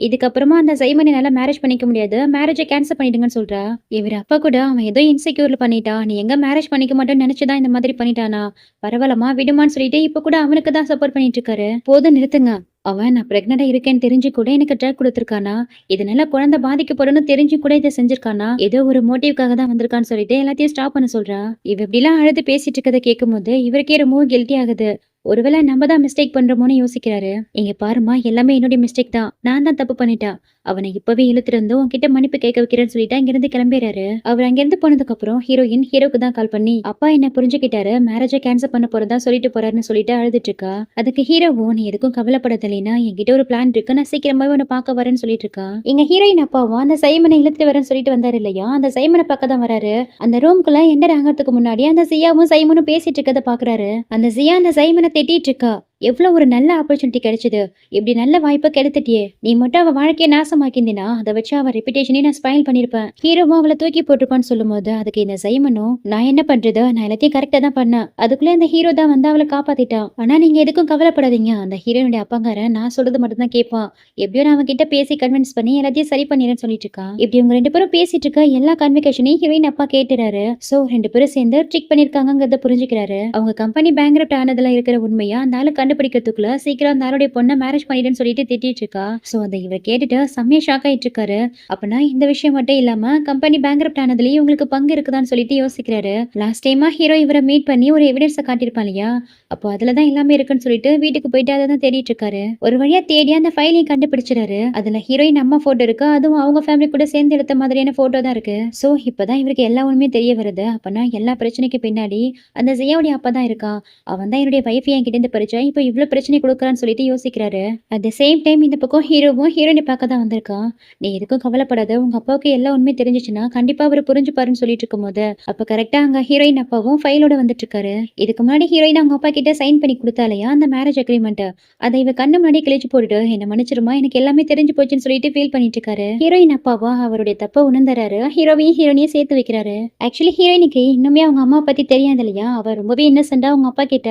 இதுக்கப்புறமா அந்த சைமன் என்னால மேரேஜ் பண்ணிக்க முடியாது, மேரேஜை கேன்சல் பண்ணிடுங்கன்னு சொல்றா. இவர் அப்பா கூட அவன் ஏதோ இன்செக்யூர்ல பண்ணிட்டா, நீ எங்க மேரேஜ் பண்ணிக்க மாட்டோன்னு நினைச்சுதான் இந்த மாதிரி பண்ணிட்டானா, பரவாயில்லமா விடுமான்னு சொல்லிட்டு இப்ப கூட அவனுக்கு தான் சப்போர்ட் பண்ணிட்டு இருக்காரு. போதும் நிறுத்துங்க. அவன் நான் பிரெக்னண்டா இருக்கேன்னு தெரிஞ்சு கூட எனக்கு ட்ரக் கொடுத்துருக்கானா, இதனால குழந்தை பாதிக்கப்படும்னு தெரிஞ்சு கூட இதை செஞ்சிருக்கானா, ஏதோ ஒரு மோட்டிவ்காக தான் வந்திருக்கான்னு சொல்லிட்டு எல்லாத்தையும் ஸ்டாப் பண்ண சொல்றா. இவ இப்படிலாம் அழுது பேசிட்டு இருக்கதை கேட்கும் போது இவருக்கே ரொம்ப கில்ட்டி ஆகுது. ஒருவேளை நம்ம தான் மிஸ்டேக் பண்றோமோன்னு யோசிக்கிறாரு. இங்க பாருமா, எல்லாமே என்னுடைய மிஸ்டேக் தான், நான் தான் தப்பு பண்ணிட்டேன். அவனை இப்பவே இழுத்துட்டு வந்து உன்கிட்ட மன்னிப்பு கேட்க வைக்கிறேன்னு சொல்லிட்டு அங்கிருந்து கிளம்பிடுறாரு. அவர் அங்கிருந்து போனதுக்கு அப்புறம் ஹீரோயின் ஹீரோக்கு தான் கால் பண்ணி அப்பா என்ன புரிஞ்சுக்கிட்டாரு, மேரேஜை கேன்சல் பண்ண போறதா சொல்லிட்டு போறாருன்னு சொல்லிட்டு அழுதுட்டு இருக்கா. அதுக்கு ஹீரோவும் நீ எதுக்கும் கவலைப்படலைன்னா என்கிட்ட ஒரு பிளான் இருக்கு, நான் சீக்கிரமாவே உன்னை பார்க்க வரேன்னு சொல்லிட்டு இருக்கா. இங்க ஹீரோயின் அப்பாவும் அந்த சைமனை இழுத்துட்டு வரேன்னு சொல்லிட்டு வந்தாரு இல்லையா, அந்த சைமனை பார்க்க தான் வராரு. அந்த ரூம்குள்ள என்டர் ஆகிறதுக்கு முன்னாடி அந்த சியாவும் சைமனும் பேசிட்டு இருக்கதை பாக்குறாரு. அந்த சியா அந்த சைமனை திட்டிட்டு இருக்கா. எவ்வளவு ஒரு நல்ல ஆப்பர்ச்சுனிட்டி கிடைச்சது, இப்படி நல்ல வாய்ப்பை கெடுத்துட்டியே, நீ மட்டும் அவ வாழ்க்கையை நாசமாக்கிந்தினா அதை வச்சு அவ ரெப்புடேஷனே நான் ஸ்பாயில் பண்ணிருப்பேன். ஹீரோவும் அவளை தூக்கி போட்டிருப்பான்னு சொல்லும் போது அதுக்கு இந்த சைமனும் நான் என்ன பண்றது, நான் எல்லாத்தையும் கரெக்டா தான் பண்ணேன், அதுக்குள்ள இந்த ஹீரோ தான் வந்து அவளை காப்பாத்திட்டான். ஆனா நீங்க எதுக்கும் கவலைப்படாதீங்க, அந்த ஹீரோனுடைய அப்பாங்காரன் நான் சொல்றது மட்டும் தான் கேட்பான், எப்படியோ நான் அவன் கிட்ட பேசி கன்வின்ஸ் பண்ணி எல்லாத்தையும் சரி பண்ணிடுறேன்னு சொல்லிட்டு இருக்கா. இப்படி உங்க ரெண்டு பேரும் பேசிட்டு இருக்க எல்லா கன்வெகேஷனையும் ஹீரோயின் அப்பா கேட்டுறாரு. சோ ரெண்டு பேரும் சேர்ந்து ட்ரிக் பண்ணிருக்காங்கிறத புரிஞ்சுக்கிறாரு. அவங்க கம்பெனி பேங்க்ரப்ட் ஆனதுல இருக்கிற உண்மையா அந்த ஆளு கண்டுபிடிக்கிறதுக்குள்ள சீக்கிரம் அந்த ஆளுடைய பொண்ணை மேரேஜ் பண்ணிடுன்னு சொல்லிட்டு திட்டிட்டு இருக்கா. சோ அதை இவர் கேட்டுட்டு செம்மையா ஷாக் ஆயிட்டு இருக்காரு. அப்பனா இந்த விஷயம் மட்டும் இல்லாம கம்பெனி பேங்க்ரப்ட் ஆனதுலயும் உங்களுக்கு பங்கு இருக்குதான்னு சொல்லிட்டு யோசிக்கிறாரு. லாஸ்ட் டைமா ஹீரோ இவரை மீட் பண்ணி ஒரு எவிடன்ஸை காட்டியிருப்பான் இல்லையா, அப்போ அதுலதான் எல்லாமே இருக்குன்னு சொல்லிட்டு வீட்டுக்கு போயிட்டு அதை தான் தேடிட்டு இருக்காரு. ஒரு வழியா தேடி அந்த ஃபைலையும் கண்டுபிடிச்சிடாரு. அதுல ஹீரோயின் அம்மா போட்டோ இருக்கு, அதுவும் அவங்க ஃபேமிலி கூட சேர்ந்து எடுத்த மாதிரியான போட்டோ தான் இருக்கு. சோ இப்பதான் இவருக்கு எல்லா உண்மையும் தெரிய வருது. அப்பனா எல்லா பிரச்சனைக்கு பின்னாடி அந்த ஜியாவுடைய அப்பா தான் இருக்கான். அவன் தான் என்னுடைய வைஃப் என் கிட்ட இருந்து பறிச்சா இப்போ இவ்வளவு பிரச்சனை கொடுக்குறான்னு சொல்லிட்டு யோசிக்கிறாரு. அட் த சேம் டைம் இந்த பக்கம் ஹீரோவும் ஹீரோயினை பார்க்க தான் வந்திருக்கான். நீ எதுக்கும் கவலைப்படாத, உங்க அப்பாவுக்கு எல்லா உண்மை தெரிஞ்சிச்சுன்னா கண்டிப்பா அவர் புரிஞ்சுப்பாருன்னு சொல்லிட்டு இருக்கும் போது அப்ப கரெக்டா அங்க ஹீரோயின் அப்பாவும் ஃபைலோட வந்துட்டு இருக்காரு. இதுக்கு முன்னாடி ஹீரோயின் அவங்க அப்பா கிட்ட சைன் பண்ணி கொடுத்தாலையா அந்த மேரேஜ் அக்ரிமெண்ட், அதை இவ கண்ணு முன்னாடி கிழிச்சு போட்டுட்டு என்ன மன்னிச்சிருமா, எனக்கு எல்லாமே தெரிஞ்சு போச்சுன்னு சொல்லிட்டு ஃபீல் பண்ணிட்டு இருக்காரு. ஹீரோயின் அப்பாவா அவருடைய தப்ப உணர்ந்துறாரு. ஹீரோவையும் ஹீரோனையும் சேர்த்து வைக்கிறாரு. ஆக்சுவலி ஹீரோயினுக்கு இன்னுமே அவங்க அம்மா பத்தி தெரியாது இல்லையா, அவ ரொம்பவே இன்னசென்டா அவங்க அப்பா கிட்ட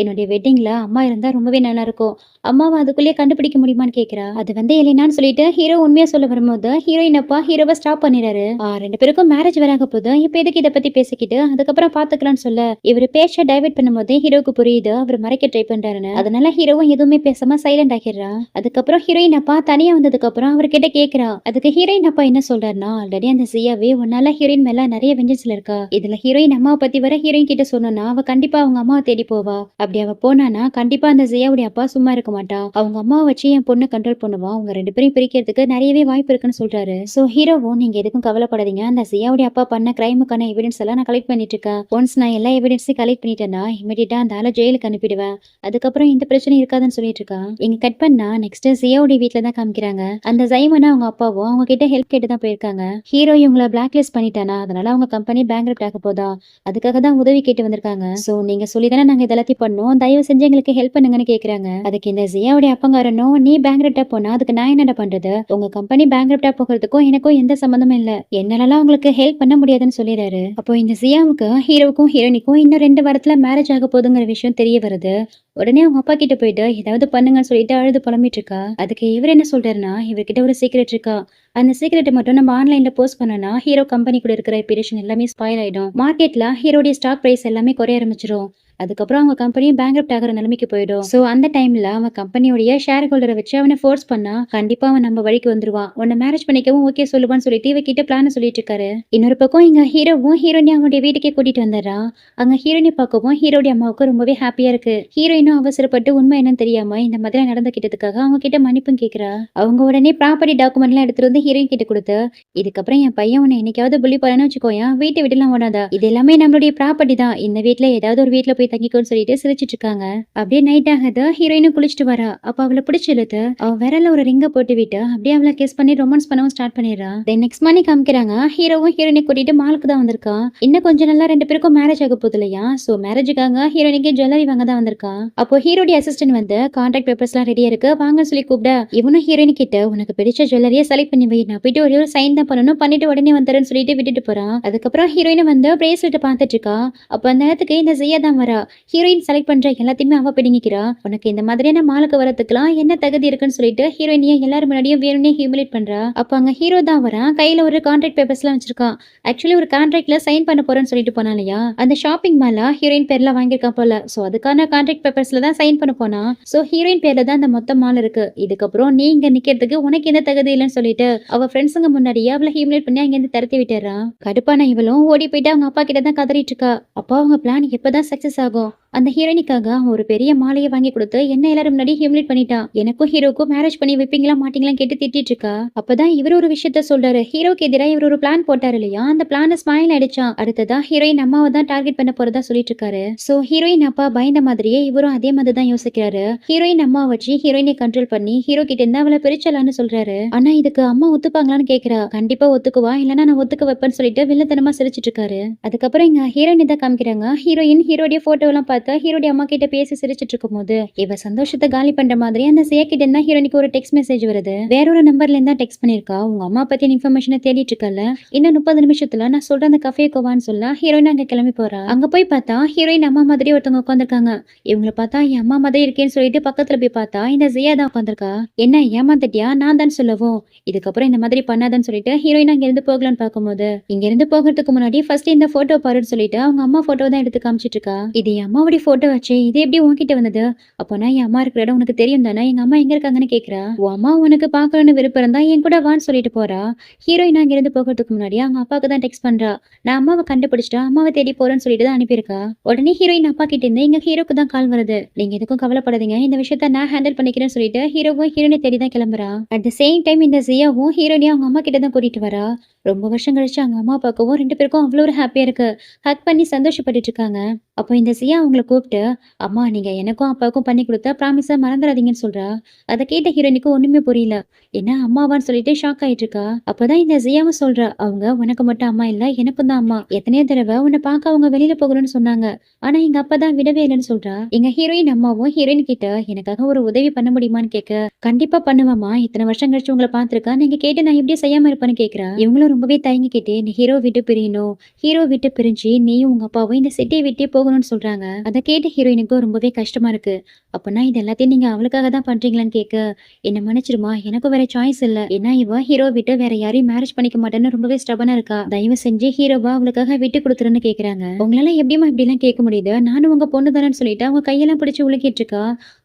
என்னுடைய வெட்டிங்ல அம்மா இருந்தா ரொம்பவே நல்லா இருக்கும், அம்மாவை அதுக்குள்ளேயே கண்டுபிடிக்க முடியுமான்னு கேக்குறா. அது வந்து எலினான்னு சொல்லிட்டு ஹீரோ உண்மையா சொல்ல வரும்போது ஹீரோயின் அப்பா ஹீரோவை ஸ்டாப் பண்ணிடுறாரு. ரெண்டு பேருக்கும் மேரேஜ் வராக போது இப்ப எதுக்கு இதை பத்தி பேசிக்கிட்டு அதுக்கப்புறம் பாத்துக்கலாம்னு சொல்ல இவர் பேச்ச டைவர்ட் பண்ணும்போது ஹீரோக்கு புரியுது அவர் மறைக்க ட்ரை பண்றாருன்னு. அதனால ஹீரோவும் எதுவுமே பேசாம சைலண்ட் ஆகிடுறா. அதுக்கப்புறம் ஹீரோயின் அப்பா தனியா வந்ததுக்கு அப்புறம் அவர்கிட்ட கேக்குறா. அதுக்கு ஹீரோயின் அப்பா என்ன சொல்றாருன்னா, ஆல்ரெடி அந்த சியாவே உன்னால ஹீரோயின் மேல நிறைய வெஞ்சன்ஸ்ல இருக்கா, இதுல ஹீரோயின் அம்மாவை பத்தி வர ஹீரோயின் கிட்ட சொன்னா அவ கண்டிப்பா அவங்க அம்மாவை தேடி போவா, அப்படி அவ போனானா கண்டிப்பா அந்த ஜியாவுடைய அப்பா சும்மா இருக்க மாட்டா, அவங்க அம்மாவை வச்சு என் பொண்ணு கண்ட்ரோல் பண்ணுவா, அவங்க ரெண்டு பேரும் பிரிக்கிறதுக்கு நிறையவே வாய்ப்பு இருக்குன்னு சொல்றாரு. சோ ஹீரோவும் நீங்க எதுக்கும் கவலைப்படாதீங்க, அந்த ஜியாவுடைய அப்பா பண்ண கிரைமுக்கான எவிடன்ஸ் எல்லாம் நான் கலெக்ட் பண்ணிட்டு இருக்கேன், ஒன்ஸ் நான் எல்லா எவிடன்ஸையும் கலெக்ட் பண்ணிட்டேன்னா இமிடியேட்டா அந்த ஆளை ஜெயிலுக்கு அனுப்பிடுவேன், அதுக்கப்புறம் இந்த பிரச்சனை இருக்காதுன்னு சொல்லிட்டு இருக்கா. இங்க கட் பண்ணா நெக்ஸ்ட் ஜியாவுடைய வீட்டுல தான் காமிக்கிறாங்க. அந்த ஜைமனா அவங்க அப்பாவும் அவங்க கிட்ட ஹெல்ப் கேட்டு தான் போயிருக்காங்க. ஹீரோ இவங்களை பிளாக் லிஸ்ட் பண்ணிட்டானா, அதனால அவங்க கம்பெனி பேங்க்ரப்ட் ஆக போதா, அதுக்காக தான் உதவி கேட்டு வந்திருக்காங்க. சோ நீங்க சொல்லிதானே நாங்க இதெல்லாத்தையும் பண்ணோம், தயவு செஞ்சு எங்களுக்கு ஹெல்ப் பண்ணுங்கன்னு கேக்குறாங்க. அதுக்கு இந்த ஜியாவுடைய அப்பங்காரனும் நீ பேங்க்ரப்டா போனா அதுக்கு நான் என்னடா பண்றது, உங்க கம்பெனி பேங்க்ரப்டா போகிறதுக்கும் எனக்கும் எந்த சம்பந்தமும் இல்ல, என்னால உங்களுக்கு ஹெல்ப் பண்ண முடியாதுன்னு சொல்லிடுறாரு. அப்போ இந்த ஜியாவுக்கு ஹீரோவுக்கும் ஹீரோனிக்கும் இன்னும் 2 வாரத்துல மேரேஜ் ஆக போதுங்கிற விஷயம் தெரிய வருது. உடனே அவங்க அப்பா கிட்ட போயிட்டு ஏதாவது பண்ணுங்கன்னு சொல்லிட்டு அழுது புலம்பிட்டு இருக்கா. அதுக்கு இவர் என்ன சொல்றாருன்னா, இவர்கிட்ட ஒரு சீக்ரெட் இருக்கா, அந்த சீக்ரெட்டை மட்டும் நம்ம ஆன்லைன்ல போஸ்ட் பண்ணனா ஹீரோ கம்பெனி கூட இருக்கிற ரெப்யூட்டேஷன் எல்லாமே ஸ்பாயில் ஆயிடும், மார்க்கெட்ல ஹீரோடைய ஸ்டாக் பிரைஸ் எல்லாமே குறைய ஆரம்பிச்சிடும், அதுக்கப்புறம் அவங்க கம்பெனியும் பேங்க்ரப்ட் ஆகிற நிலைமைக்கு போயிடும். சோ அந்த டைம்ல அவன் கம்பெனியோடைய ஷேர் ஹோல்டரை வச்சு அவனை ஃபோர்ஸ் பண்ணா கண்டிப்பா அவன் நம்ம வழிக்கு வந்துருவான், உன்னை மேரேஜ் பண்ணிக்கவும் ஓகே சொல்லுவான்னு சொல்லிட்டு இவ கிட்ட பிளான் சொல்லிட்டு இருக்காரு. இன்னொரு பக்கம் இங்க ஹீரோவும் ஹீரோனி அவனுடைய வீட்டுக்கே கூட்டிட்டு வந்துடுறா. அங்க ஹீரோனி பார்க்கவும் ஹீரோடைய அம்மாவுக்கு ரொம்பவே ஹாப்பியா இருக்கு. ஹீரோயினும் அவசரப்பட்டு உண்மை என்னன்னு தெரியாம இந்த மாதிரி நடந்துகிட்டதுக்காக அவங்க கிட்ட மன்னிப்பும் கேக்குறா. அவங்க உடனே ப்ராப்பர்ட்டி டாக்குமெண்ட் எல்லாம் எடுத்துட்டு வந்து ஹீரோயின் கிட்ட கொடுத்து, இதுக்கப்புறம் என் பையன் உன்னை என்னைக்காவது புள்ளி போறான்னு வச்சுக்கோயா, வீட்டை விட்டுலாம் ஓடாதா, இது எல்லாமே நம்மளுடைய ப்ராப்பர்ட்டி தான், இந்த வீட்டுல ஏதாவது ஒரு வீட்டுல போய் தங்கிக்கோன்னு சொல்லிட்டு சிரிச்சிட்டு இருக்காங்க. அப்படியே நைட் ஆகுது. ஹீரோயினும் குளிச்சுட்டு வரா. அப்ப அவளை பிடிச்சு இழுத்து அவ விரல்ல ஒரு ரிங்க போட்டு விட்டு அப்படியே அவளை கிஸ் பண்ணி ரொமான்ஸ் பண்ணவும் ஸ்டார்ட் பண்ணிடுறா. தென் நெக்ஸ்ட் மார்னிங் காமிக்கிறாங்க. ஹீரோவும் ஹீரோயினை கூட்டிட்டு மாலுக்கு தான் வந்திருக்கா. இன்னும் கொஞ்சம் நல்லா 2 பேருக்கும் மேரேஜ் ஆக போகுது இல்லையா? சோ மேரேஜுக்காக ஹீரோயினுக்கு ஜுவல்லரி வாங்க தான் வந்திருக்கா. அப்போ ஹீரோடைய அசிஸ்டன்ட் வந்து கான்ட்ராக்ட் பேப்பர்ஸ்லாம் ரெடியா இருக்கு வாங்கன்னு சொல்லி கூப்பிட, இவனும் ஹீரோயின் கிட்ட உனக்கு பிடிச்ச ஜுவல்லரியை செலக்ட் பண்ணி வை, நான் போயிட்டு ஒரே ஒரு சைன் தான் பண்ணணும், பண்ணிட்டு உடனே வந்துறேன்னு சொல்லிட்டு விட்டுட்டு போறான். அதுக்கப்புறம் ஹீரோயின் வந்து பிரேஸ்லெட் பார்த்துட்டு இருக்கா. அப்ப அந்த நேரத்துக்கு இந்த ஜியா தான் வரா. ஹீரோயின் செலக்ட் பண்ற எல்லாத்தையுமே அவ பிடிங்கிக்கிறா. உனக்கு இந்த மாதிரியான மாலுக்கு வரதுக்குலாம் என்ன தகுதி இருக்குன்னு சொல்லிட்டு ஹீரோயினியை எல்லாரும் முன்னாடியும் வேணும்னே ஹியூமிலேட் பண்றா. அப்ப அங்க ஹீரோ தான் வரான். கையில ஒரு கான்ட்ராக்ட் பேப்பர்ஸ்லாம் வச்சிருக்கான். ஆக்சுவலி ஒரு கான்ட்ராக்ட்ல சைன் பண்ண போறேன்னு சொல்லிட்டு போனா இல்லையா, அந்த ஷாப்பிங் மால்ல ஹீரோயின் பேர்ல வாங்கியிருக்கான் போல. சோ அதுக்கான கான்ட்ராக்ட் பேப்பர்ஸ்ல தான் சைன் பண்ண போனா. சோ ஹீரோயின் பேர்ல தான் அந்த மொத்த மால் இருக்கு. இதுக்கப்புறம் நீ இங்க நிக்கிறதுக்கு உனக்கு எந்த தகுதி இல்லைன்னு சொல்லிட்டு அவ ஃப்ரெண்ட்ஸுங்க முன்னாடியே அவளை ஹியூமிலேட் பண்ணி அங்க இருந்து தரத்தி விட்டுறா. கடுப்பான இவளும் ஓடி போயிட்டு அவங்க அப்பா கிட்ட தான் கதறிட்டு இருக்கா. அப்பா அவங்க பிளான் எப்பதான் சக்சஸ் ஆகும்? அந்த ஹீரோயினிக்காக அவன் ஒரு பெரிய மாலையை வாங்கி கொடுத்து என்ன எல்லாரும் முன்னாடி ஹியூமிலேட் பண்ணிட்டான். எனக்கும் ஹீரோக்கும் மேரேஜ் பண்ணி வைப்பீங்களா மாட்டீங்களான்னு கேட்டு திட்டிட்டு இருக்கா. அப்பதான் இவர் ஒரு விஷயத்த சொல்றாரு. ஹீரோக்கு எதிராக இவர் ஒரு பிளான் போட்டாரு இல்லையா, அந்த பிளான ஸ்மைல் அடிச்சான். அடுத்ததா ஹீரோயின் அம்மாவை தான் டார்கெட் பண்ண போறதா சொல்லிட்டு இருக்காரு. சோ ஹீரோயின் அப்பா பயந்த மாதிரியே இவரும் அதே மாதிரி தான் யோசிக்கிறாரு. ஹீரோயின் அம்மா வச்சு ஹீரோயினை கண்ட்ரோல் பண்ணி ஹீரோ கிட்ட இருந்து அவளை பிரிச்சலான்னு சொல்றாரு. ஆனா இதுக்கு அம்மா ஒத்துப்பாங்களான்னு கேக்குறா. கண்டிப்பா ஒத்துக்குவா, இல்லன்னா நான் ஒத்துக்க வைப்பேன்னு சொல்லிட்டு வில்லத்தனமா சிரிச்சிட்டு இருக்காரு. அதுக்கப்புறம் இங்க ஹீரோயின் தான் காமிக்கிறாங்க. ஹீரோயின் ஹீரோடைய போட்டோ எல்லாம் பார்த்தா ஹீரோடைய அம்மா கிட்ட பேசி சிரிச்சிட்டு இருக்கும் போது இவ சந்தோஷத்தை காலி பண்ற மாதிரி அந்த சியா கிட்ட இருந்தா ஹீரோனிக்கு ஒரு டெக்ஸ்ட் மெசேஜ் வருது. வேற ஒரு நம்பர்ல இருந்தா டெக்ஸ்ட் பண்ணிருக்கா. உங்க அம்மா பத்தி இன்ஃபர்மேஷனை தேடிட்டு இருக்கல, இன்னும் 30 நிமிஷத்துல நான் சொல்ற அந்த கஃபே கோவான்னு சொல்ல ஹீரோயின் அங்க கிளம்பி போறா. அங்க போய் பார்த்தா ஹீரோயின் அம்மா மாதிரி ஒருத்தவங்க உட்காந்துருக்காங்க. இவங்களை பார்த்தா என் அம்மா மாதிரி இருக்கேன்னு சொல்லிட்டு பக்கத்துல போய் பார்த்தா இந்த ஜியா தான் உட்காந்துருக்கா. என்ன ஏமாந்துட்டியா நான் தான் சொல்லவும், இதுக்கப்புறம் இந்த மாதிரி பண்ணாதன்னு சொல்லிட்டு ஹீரோயின் அங்க இருந்து போகலான்னு பார்க்கும்போது இங்க இருந்து போகிறதுக்கு முன்னாடி ஃபர்ஸ்ட் இந்த போட்டோ பாருன்னு சொல்லிட்டு அவங்க அம்மா போட்டோ தான் எடுத்து காமிச்சிட்டு இருக்கா. இது என் அம்மாவுடைய போட்டோ வச்சு இது எப்படி உன்கிட்ட வந்தது? அப்போனா என் அம்மா இருக்கிற இடம் உனக்கு தெரியும் தானே, எங்க அம்மா எங்க இருக்காங்கன்னு கேக்குறா. உன் அம்மா உனக்கு பாக்கணும்னு விருப்பம் இருந்தா என் கூட வான்னு சொல்லிட்டு போறா. ஹீரோயின் அங்க இருந்து போகிறதுக்கு முன்னாடி அவங்க அப்பாவுக்கு தான் டெக்ஸ்ட் பண்றா. நான் அம்மாவை கண்டுபிடிச்சிட்டா, அம்மாவை தேடி போறேன்னு சொல்லிட்டு தான் அனுப்பியிருக்கா. உடனே ஹீரோயின் அப்பா கிட்ட இருந்து எங்க ஹீரோக்கு தான் கால் வருது. நீங்க எதுக்கும் கவலைப்படாதீங்க, இந்த விஷயத்த நான் ஹேண்டில் பண்ணிக்கிறேன்னு சொல்லிட்டு ஹீரோவும் ஹீரோனை தேடி தான் கிளம்புறா. அட் த சேம் டைம் இந்த ஜியாவும் ஹீரோனியா அவங்க அம்மா கிட்ட தான் கூட்டிட்டு வரா. ரொம்ப வருஷம் கழிச்சு அவங்க அம்மா அப்பாக்கவும் 2 பேருக்கும் அவ்வளோ ஒரு ஹாப்பியா இருக்கு. ஹக் பண்ணி சந்தோஷப்பட்டுட்டு இருக்காங்க. அப்போ இந்த சியா அவங்கள கூப்பிட்டு, அம்மா நீங்க எனக்கும் அப்பாவுக்கும் பண்ணி கொடுத்த ப்ராமிஸை மறந்துடாதீங்கன்னு சொல்றா. அதை கேட்ட ஹீரோனிக்கு ஒண்ணுமே புரியல. என்ன அம்மாவான்னு சொல்லிட்டு ஷாக் ஆயிட்டு இருக்கா. அப்பதான் இந்த ஜியாவும் சொல்றா, அவங்க உனக்கு மட்டும் அம்மா இல்ல எனக்கும் தான் அம்மா. எத்தனையோ தடவை உன்னை பார்க்க அவங்க வெளியில போகணும்னு சொன்னாங்க, ஆனா எங்க அப்பா தான் விடவே இல்லைன்னு சொல்றா. எங்க ஹீரோயின் அம்மாவும் ஹீரோயின் கிட்ட எனக்காக ஒரு உதவி பண்ண முடியுமான்னு கேட்க, கண்டிப்பா பண்ணுவாமா, இத்தனை வருஷம் கழிச்சு உங்களை பார்த்திருக்கா, நீங்க கேட்டு நான் எப்படி செய்யாம இருப்பேன்னு கேட்கிறா. இவங்களும் ரொம்பவே தயங்கிக்கிட்டே நீ ஹீரோ விட்டு பிரியணும், ஹீரோ விட்டு பிரிஞ்சு நீயும் உங்க அப்பாவும் இந்த சிட்டியை விட்டே போகணும்னு சொல்றாங்க. அதை கேட்ட ஹீரோயினுக்கும் ரொம்பவே கஷ்டமா இருக்கு. அப்பனா இது எல்லாத்தையும் நீங்க அவளுக்காக தான் பண்றீங்களான்னு கேட்க, என்ன மன்னிச்சிருமா, எனக்கும் வேற சாய்ஸ் இல்ல, ஏன்னா இவ ஹீரோ விட்டு வேற யாரையும் மேரேஜ் பண்ணிக்க மாட்டேன்னு ரொம்பவே ஸ்டபனா இருக்கா, தயவு செஞ்சு ஹீரோவா அவளுக்காக விட்டு கொடுத்துருன்னு கேக்குறாங்க. உங்களால எப்படிமா இப்படி எல்லாம் கேட்க முடியுது, நானும் உங்க பொண்ணு தானேன்னு சொல்லிட்டு அவங்க கையெல்லாம் பிடிச்சு உலுக்கிட்டு இருக்கா.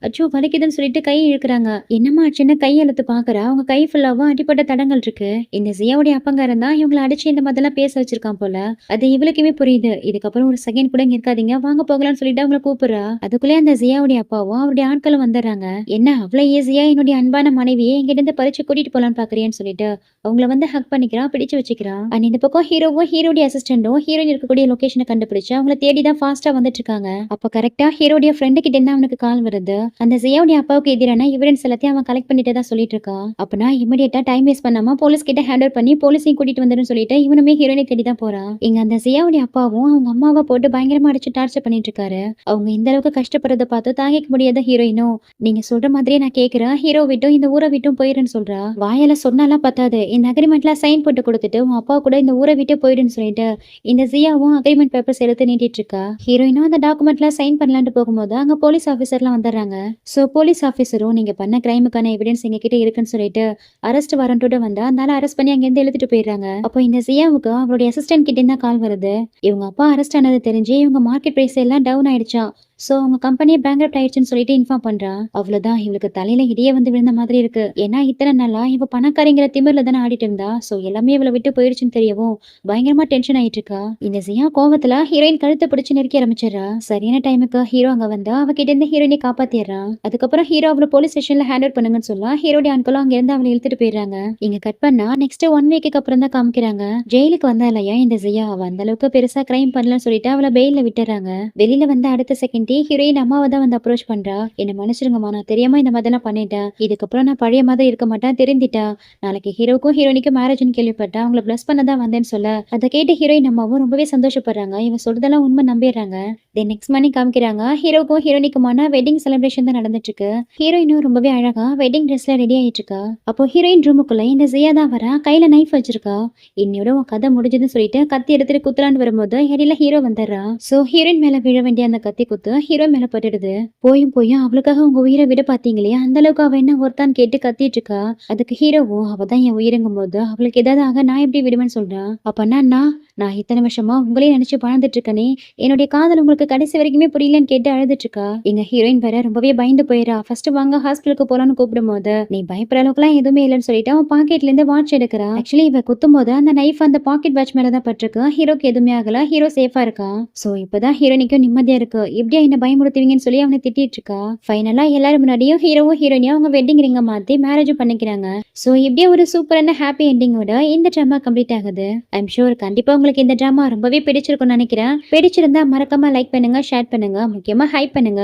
அச்சோ வலிக்குதுன்னு சொல்லிட்டு கையை இழுக்கிறாங்க. என்னமா சின்ன கையெழுத்து பாக்குறா. அவங்க கை ஃபுல்லாவும் அடிப்பட்ட தடங்கள் இருக்கு. இந்த ஜியாவுடைய அப்பங்காரன் தான் இவங்களை அடிச்சு இந்த மாதிரிலாம் பேச வச்சிருக்கான் போல. அது இவளுக்குமே புரியுது. இதுக்கப்புறம் ஒரு செகண்ட் கூட இங்க இருக்காதீங்க, வாங்க போகலாம்னு சொல்லிட்டு அவங்களை கூப்பிடுறா. அதுக்குள்ளே அந்த ஜியாவுடைய அப்பாவும் அவருடைய ஆட்களும் வந்துடுறாங்க. என்ன அவ்வளவு ஈஸியா என்னுடைய அன்பான மனைவியை எங்கிட்ட இருந்து பறிச்சு கூட்டிட்டு போலான்னு பாக்குறியான்னு சொல்லிட்டு அவங்கள வந்து ஹக் பண்ணிக்கிறா, பிடிச்சு வச்சுக்கிறா. அண்ட் இந்த பக்கம் ஹீரோவும் ஹீரோடைய அசிஸ்டன்டும் ஹீரோயின் இருக்கக்கூடிய லொகேஷனை கண்டுபிடிச்சு அவங்கள தேடி தான் ஃபாஸ்டா வந்துட்டு இருக்காங்க. அப்ப கரெக்டா ஹீரோடைய ஃப்ரெண்டு கிட்ட இருந்து அவனுக்கு கால் வருது. அந்த ஜியாவுடைய அப்பாவுக்கு எதிரான எவிடன்ஸ் எல்லாத்தையும் அவன் கலெக்ட் பண்ணிட்டு தான் சொல்லிட்டு இருக்கா. அப்பனா இமிடியேட்டா டைம் வேஸ்ட் பண்ணாம போலீஸ் கிட்ட ஹேண்டல் பண்ணி போலீஸையும் கூட்டிட்டு வந்துருன்னு சொல்லிட்டு இவனுமே ஹீரோயினை தேடி தான் போறான். இங்க அந்த ஜியாவுடைய அப்பாவும் அவங்க அம்மாவை போட்டு பயங்கரமா அடிச்சு டார்ச்சர் பண்ணிட்டு இருக்காரு. அவங்க இந்த அளவுக்கு கஷ்டப்படுறத பார்த்து தாங்கிக்க முடியாத ஹீரோயினும், நீங்க சொல்ற மாதிரியே நான் கேக்குறேன், ஹீரோ விட்டும் இந்த ஊரை விட்டும் போயிருன்னு சொல்றா. வாயால சொன்னாலாம் பத்தாது, இந்த அக்ரிமெண்ட்ல சைன் போட்டு கொடுத்துட்டு உன் அப்பா கூட இந்த ஊரை விட்டு போயிடுன்னு சொல்லிட்டு இந்த ஜியாவும் அக்ரிமெண்ட் பேப்பர்ஸ் எடுத்து நீட்டிட்டு இருக்கா. ஹீரோயினும் அந்த டாக்குமெண்ட்ல சைன் பண்ணலான்னு போகும்போது அங்க போலீஸ் ஆபீசர்லாம் வந்துடுறாங்க. சோ போலீஸ் ஆபீசரும் நீங்க பண்ண கிரைமுக்கான எவிடன்ஸ் எங்க கிட்ட இருக்குன்னு சொல்லிட்டு அரெஸ்ட் வாரண்டோட வந்தா அதனால அரெஸ்ட் பண்ணி அங்க இருந்து எழுதிட்டு போயிடுறாங்க. அப்போ இந்த ஜியாவுக்கு அவருடைய அசிஸ்டன்ட் கிட்ட இருந்தா கால் வருது. இவங்க அப்பா அரெஸ்ட் ஆனது தெரிஞ்சு இவங்க மார்க்கெட் பிரைஸ் எல்லாம் டவுன் ஆயிடுச்சா. சோ அவங்க கம்பெனியே பேங்க்ரப்ட் ஆயிடுச்சுன்னு சொல்லிட்டு இன்ஃபார்ம் பண்றா. அவ்வளவுதான், இவளுக்கு தலையில இடியே வந்து விழுந்த மாதிரி இருக்கு. ஏன்னா இத்தனை நாளா இவ பணக்காரிங்கிற திமிர்ல தானே ஆடிட்டு இருந்தா. சோ எல்லாமே இவளை விட்டு போயிடுச்சுன்னு தெரியவும் பயங்கரமா டென்ஷன் ஆயிட்டு இருக்கா. இந்த ஜியா கோவத்துல ஹீரோயின் கழுத்தை பிடிச்சு நெருக்கி ஆரம்பிச்சிடறா. சரியான டைமுக்கு ஹீரோ அங்க வந்தா அவகிட்ட இருந்து ஹீரோயினை காப்பாத்திடுறா. அதுக்கப்புறம் ஹீரோ அவளை போலீஸ் ஸ்டேஷன்ல ஹேண்ட் ஓவர் பண்ணுங்கன்னு சொல்ல ஹீரோடைய ஆட்களும் அங்க இருந்து அவளை இழுத்துட்டு போயிடுறாங்க. இங்க கட் பண்ணா நெக்ஸ்ட் 1 வீக்கு அப்புறம் தான் காமிக்கிறாங்க. ஜெயிலுக்கு வந்தா இல்லையா இந்த ஜியா, அவ அந்த அளவுக்கு பெருசா கிரைம் பண்ணலன்னு சொல்லிட்டு அவளை பெயில்ல விட்டுறாங்க. வெளியில வந்து அடுத்த செகண்ட் ஹீரோயின் அம்மாவை தான் வந்து அப்ரோச் பண்றா. என்ன மன்னிச்சிருங்கம்மா, நான் தெரியாம இந்த மாதிரிலாம் பண்ணிட்டேன். இதுக்கப்புறம் நான் பழைய மாதிரி இருக்க மாட்டேன், தெரிஞ்சிட்டா. நாளைக்கு ஹீரோக்கும் ஹீரோயினுக்கும் மேரேஜ்னு கேள்விப்பட்டா, அவங்கள பிளஸ் பண்ண தான் வந்தேன்னு சொல்ல அதை கேட்டு ஹீரோயின் அம்மாவும் ரொம்பவே சந்தோஷப்படுறாங்க. இவன் சொல்றதெல்லாம் உண்மை நம்பிடுறாங்க. தென் நெக்ஸ்ட் மார்னிங் காமிக்கிறாங்க ஹீரோக்கும் ஹீரோயினுக்குமான வெட்டிங் செலிப்ரேஷன் தான் நடந்துட்டு இருக்கு. ஹீரோயினும் ரொம்பவே அழகா வெட்டிங் ட்ரெஸ்ல ரெடி ஆயிட்டு இருக்கா. அப்போ ஹீரோயின் ரூமுக்குள்ள இந்த ஜியா தான் வரா. கையில நைஃப் வச்சிருக்கா. இன்னையோட உன் கதை முடிஞ்சதுன்னு சொல்லிட்டு கத்தி எடுத்துட்டு குத்துலான்னு வரும்போது இடையில ஹீரோ வந்துடுறா. சோ ஹீரோயின் மேல விழ வேண்டிய அந்த கத்தி குத்து ஹீரோ மேல பட்டுடுது. போயும் போயும் அவளுக்காக உங்க உயிரை விட பாத்தீங்களே, அந்த அளவுக்கு அவ என்ன ஒருத்தான்னு கேட்டு கத்திட்டு இருக்கா. அதுக்கு ஹீரோவும் அவதான் என் உயிருங்கும் போது அவளுக்கு ஏதாவது ஆக நான் எப்படி விடுவேன்னு சொல்றான். அப்பன்னா நான் இத்தனை வருஷமா உங்களையும் நினைச்சு வாழ்ந்துட்டு இருக்கனே, என்னுடைய காதல் உங்களுக்கு கடைசி வரைக்குமே புரியலன்னு கேட்டு அழுதுட்டு இருக்கா. எங்க ஹீரோயின் வேற ரொம்பவே பயந்து போயிடா. ஃபர்ஸ்ட் வாங்க ஹாஸ்பிட்டலுக்கு போலான்னு கூப்பிடும் போது நீ பயப்படுற அளவுக்கு எல்லாம் எதுவுமே இல்லைன்னு சொல்லிட்டு அவன் பாக்கெட்ல இருந்து வாட்ச் எடுக்கிறா. ஆக்சுவலி இவ குத்தும் போது அந்த நைஃப் அந்த பாக்கெட் வாட்ச் மேலதான் பட்டிருக்கு. ஹீரோக்கு எதுவுமே ஆகல, ஹீரோ சேஃபா இருக்கான். சோ இப்பதான் ஹீரோனிக்கும் நிம்மதியா இருக்கு. எப்படியா என்ன பயமுறுத்துவீங்கன்னு சொல்லி அவனை திட்டிட்டு இருக்கா. ஃபைனலா எல்லாரும் முன்னாடியும் ஹீரோவும் ஹீரோனியும் அவங்க வெட்டிங் ரிங்க மாத்தி மேரேஜும் பண்ணிக்கிறாங்க. சோ இப்படியே ஒரு சூப்பரான ஹாப்பி எண்டிங்கோட இந்த ட்ராமா கம்ப்ளீட் ஆகுது. ஐம் ஷூர் கண்டிப்பா உங்களுக்கு இந்த ட்ராமா ரொம்பவே பிடிச்சிருக்கும்னு நினைக்கிறேன். பிடிச்சிருந்தா மறக்காம லைக் பண்ணுங்க, ஷேர் பண்ணுங்க, முக்கியமா ஹைப் பண்ணுங்க.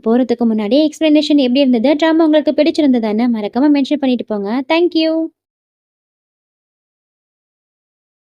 போறதுக்கு முன்னாடி எக்ஸ்பிளனேஷன் எப்படி இருந்தது, ட்ராமா உங்களுக்கு பிடிச்சிருந்ததான்னு மறக்காம மென்ஷன் பண்ணிட்டு போங்க. தேங்க்யூ.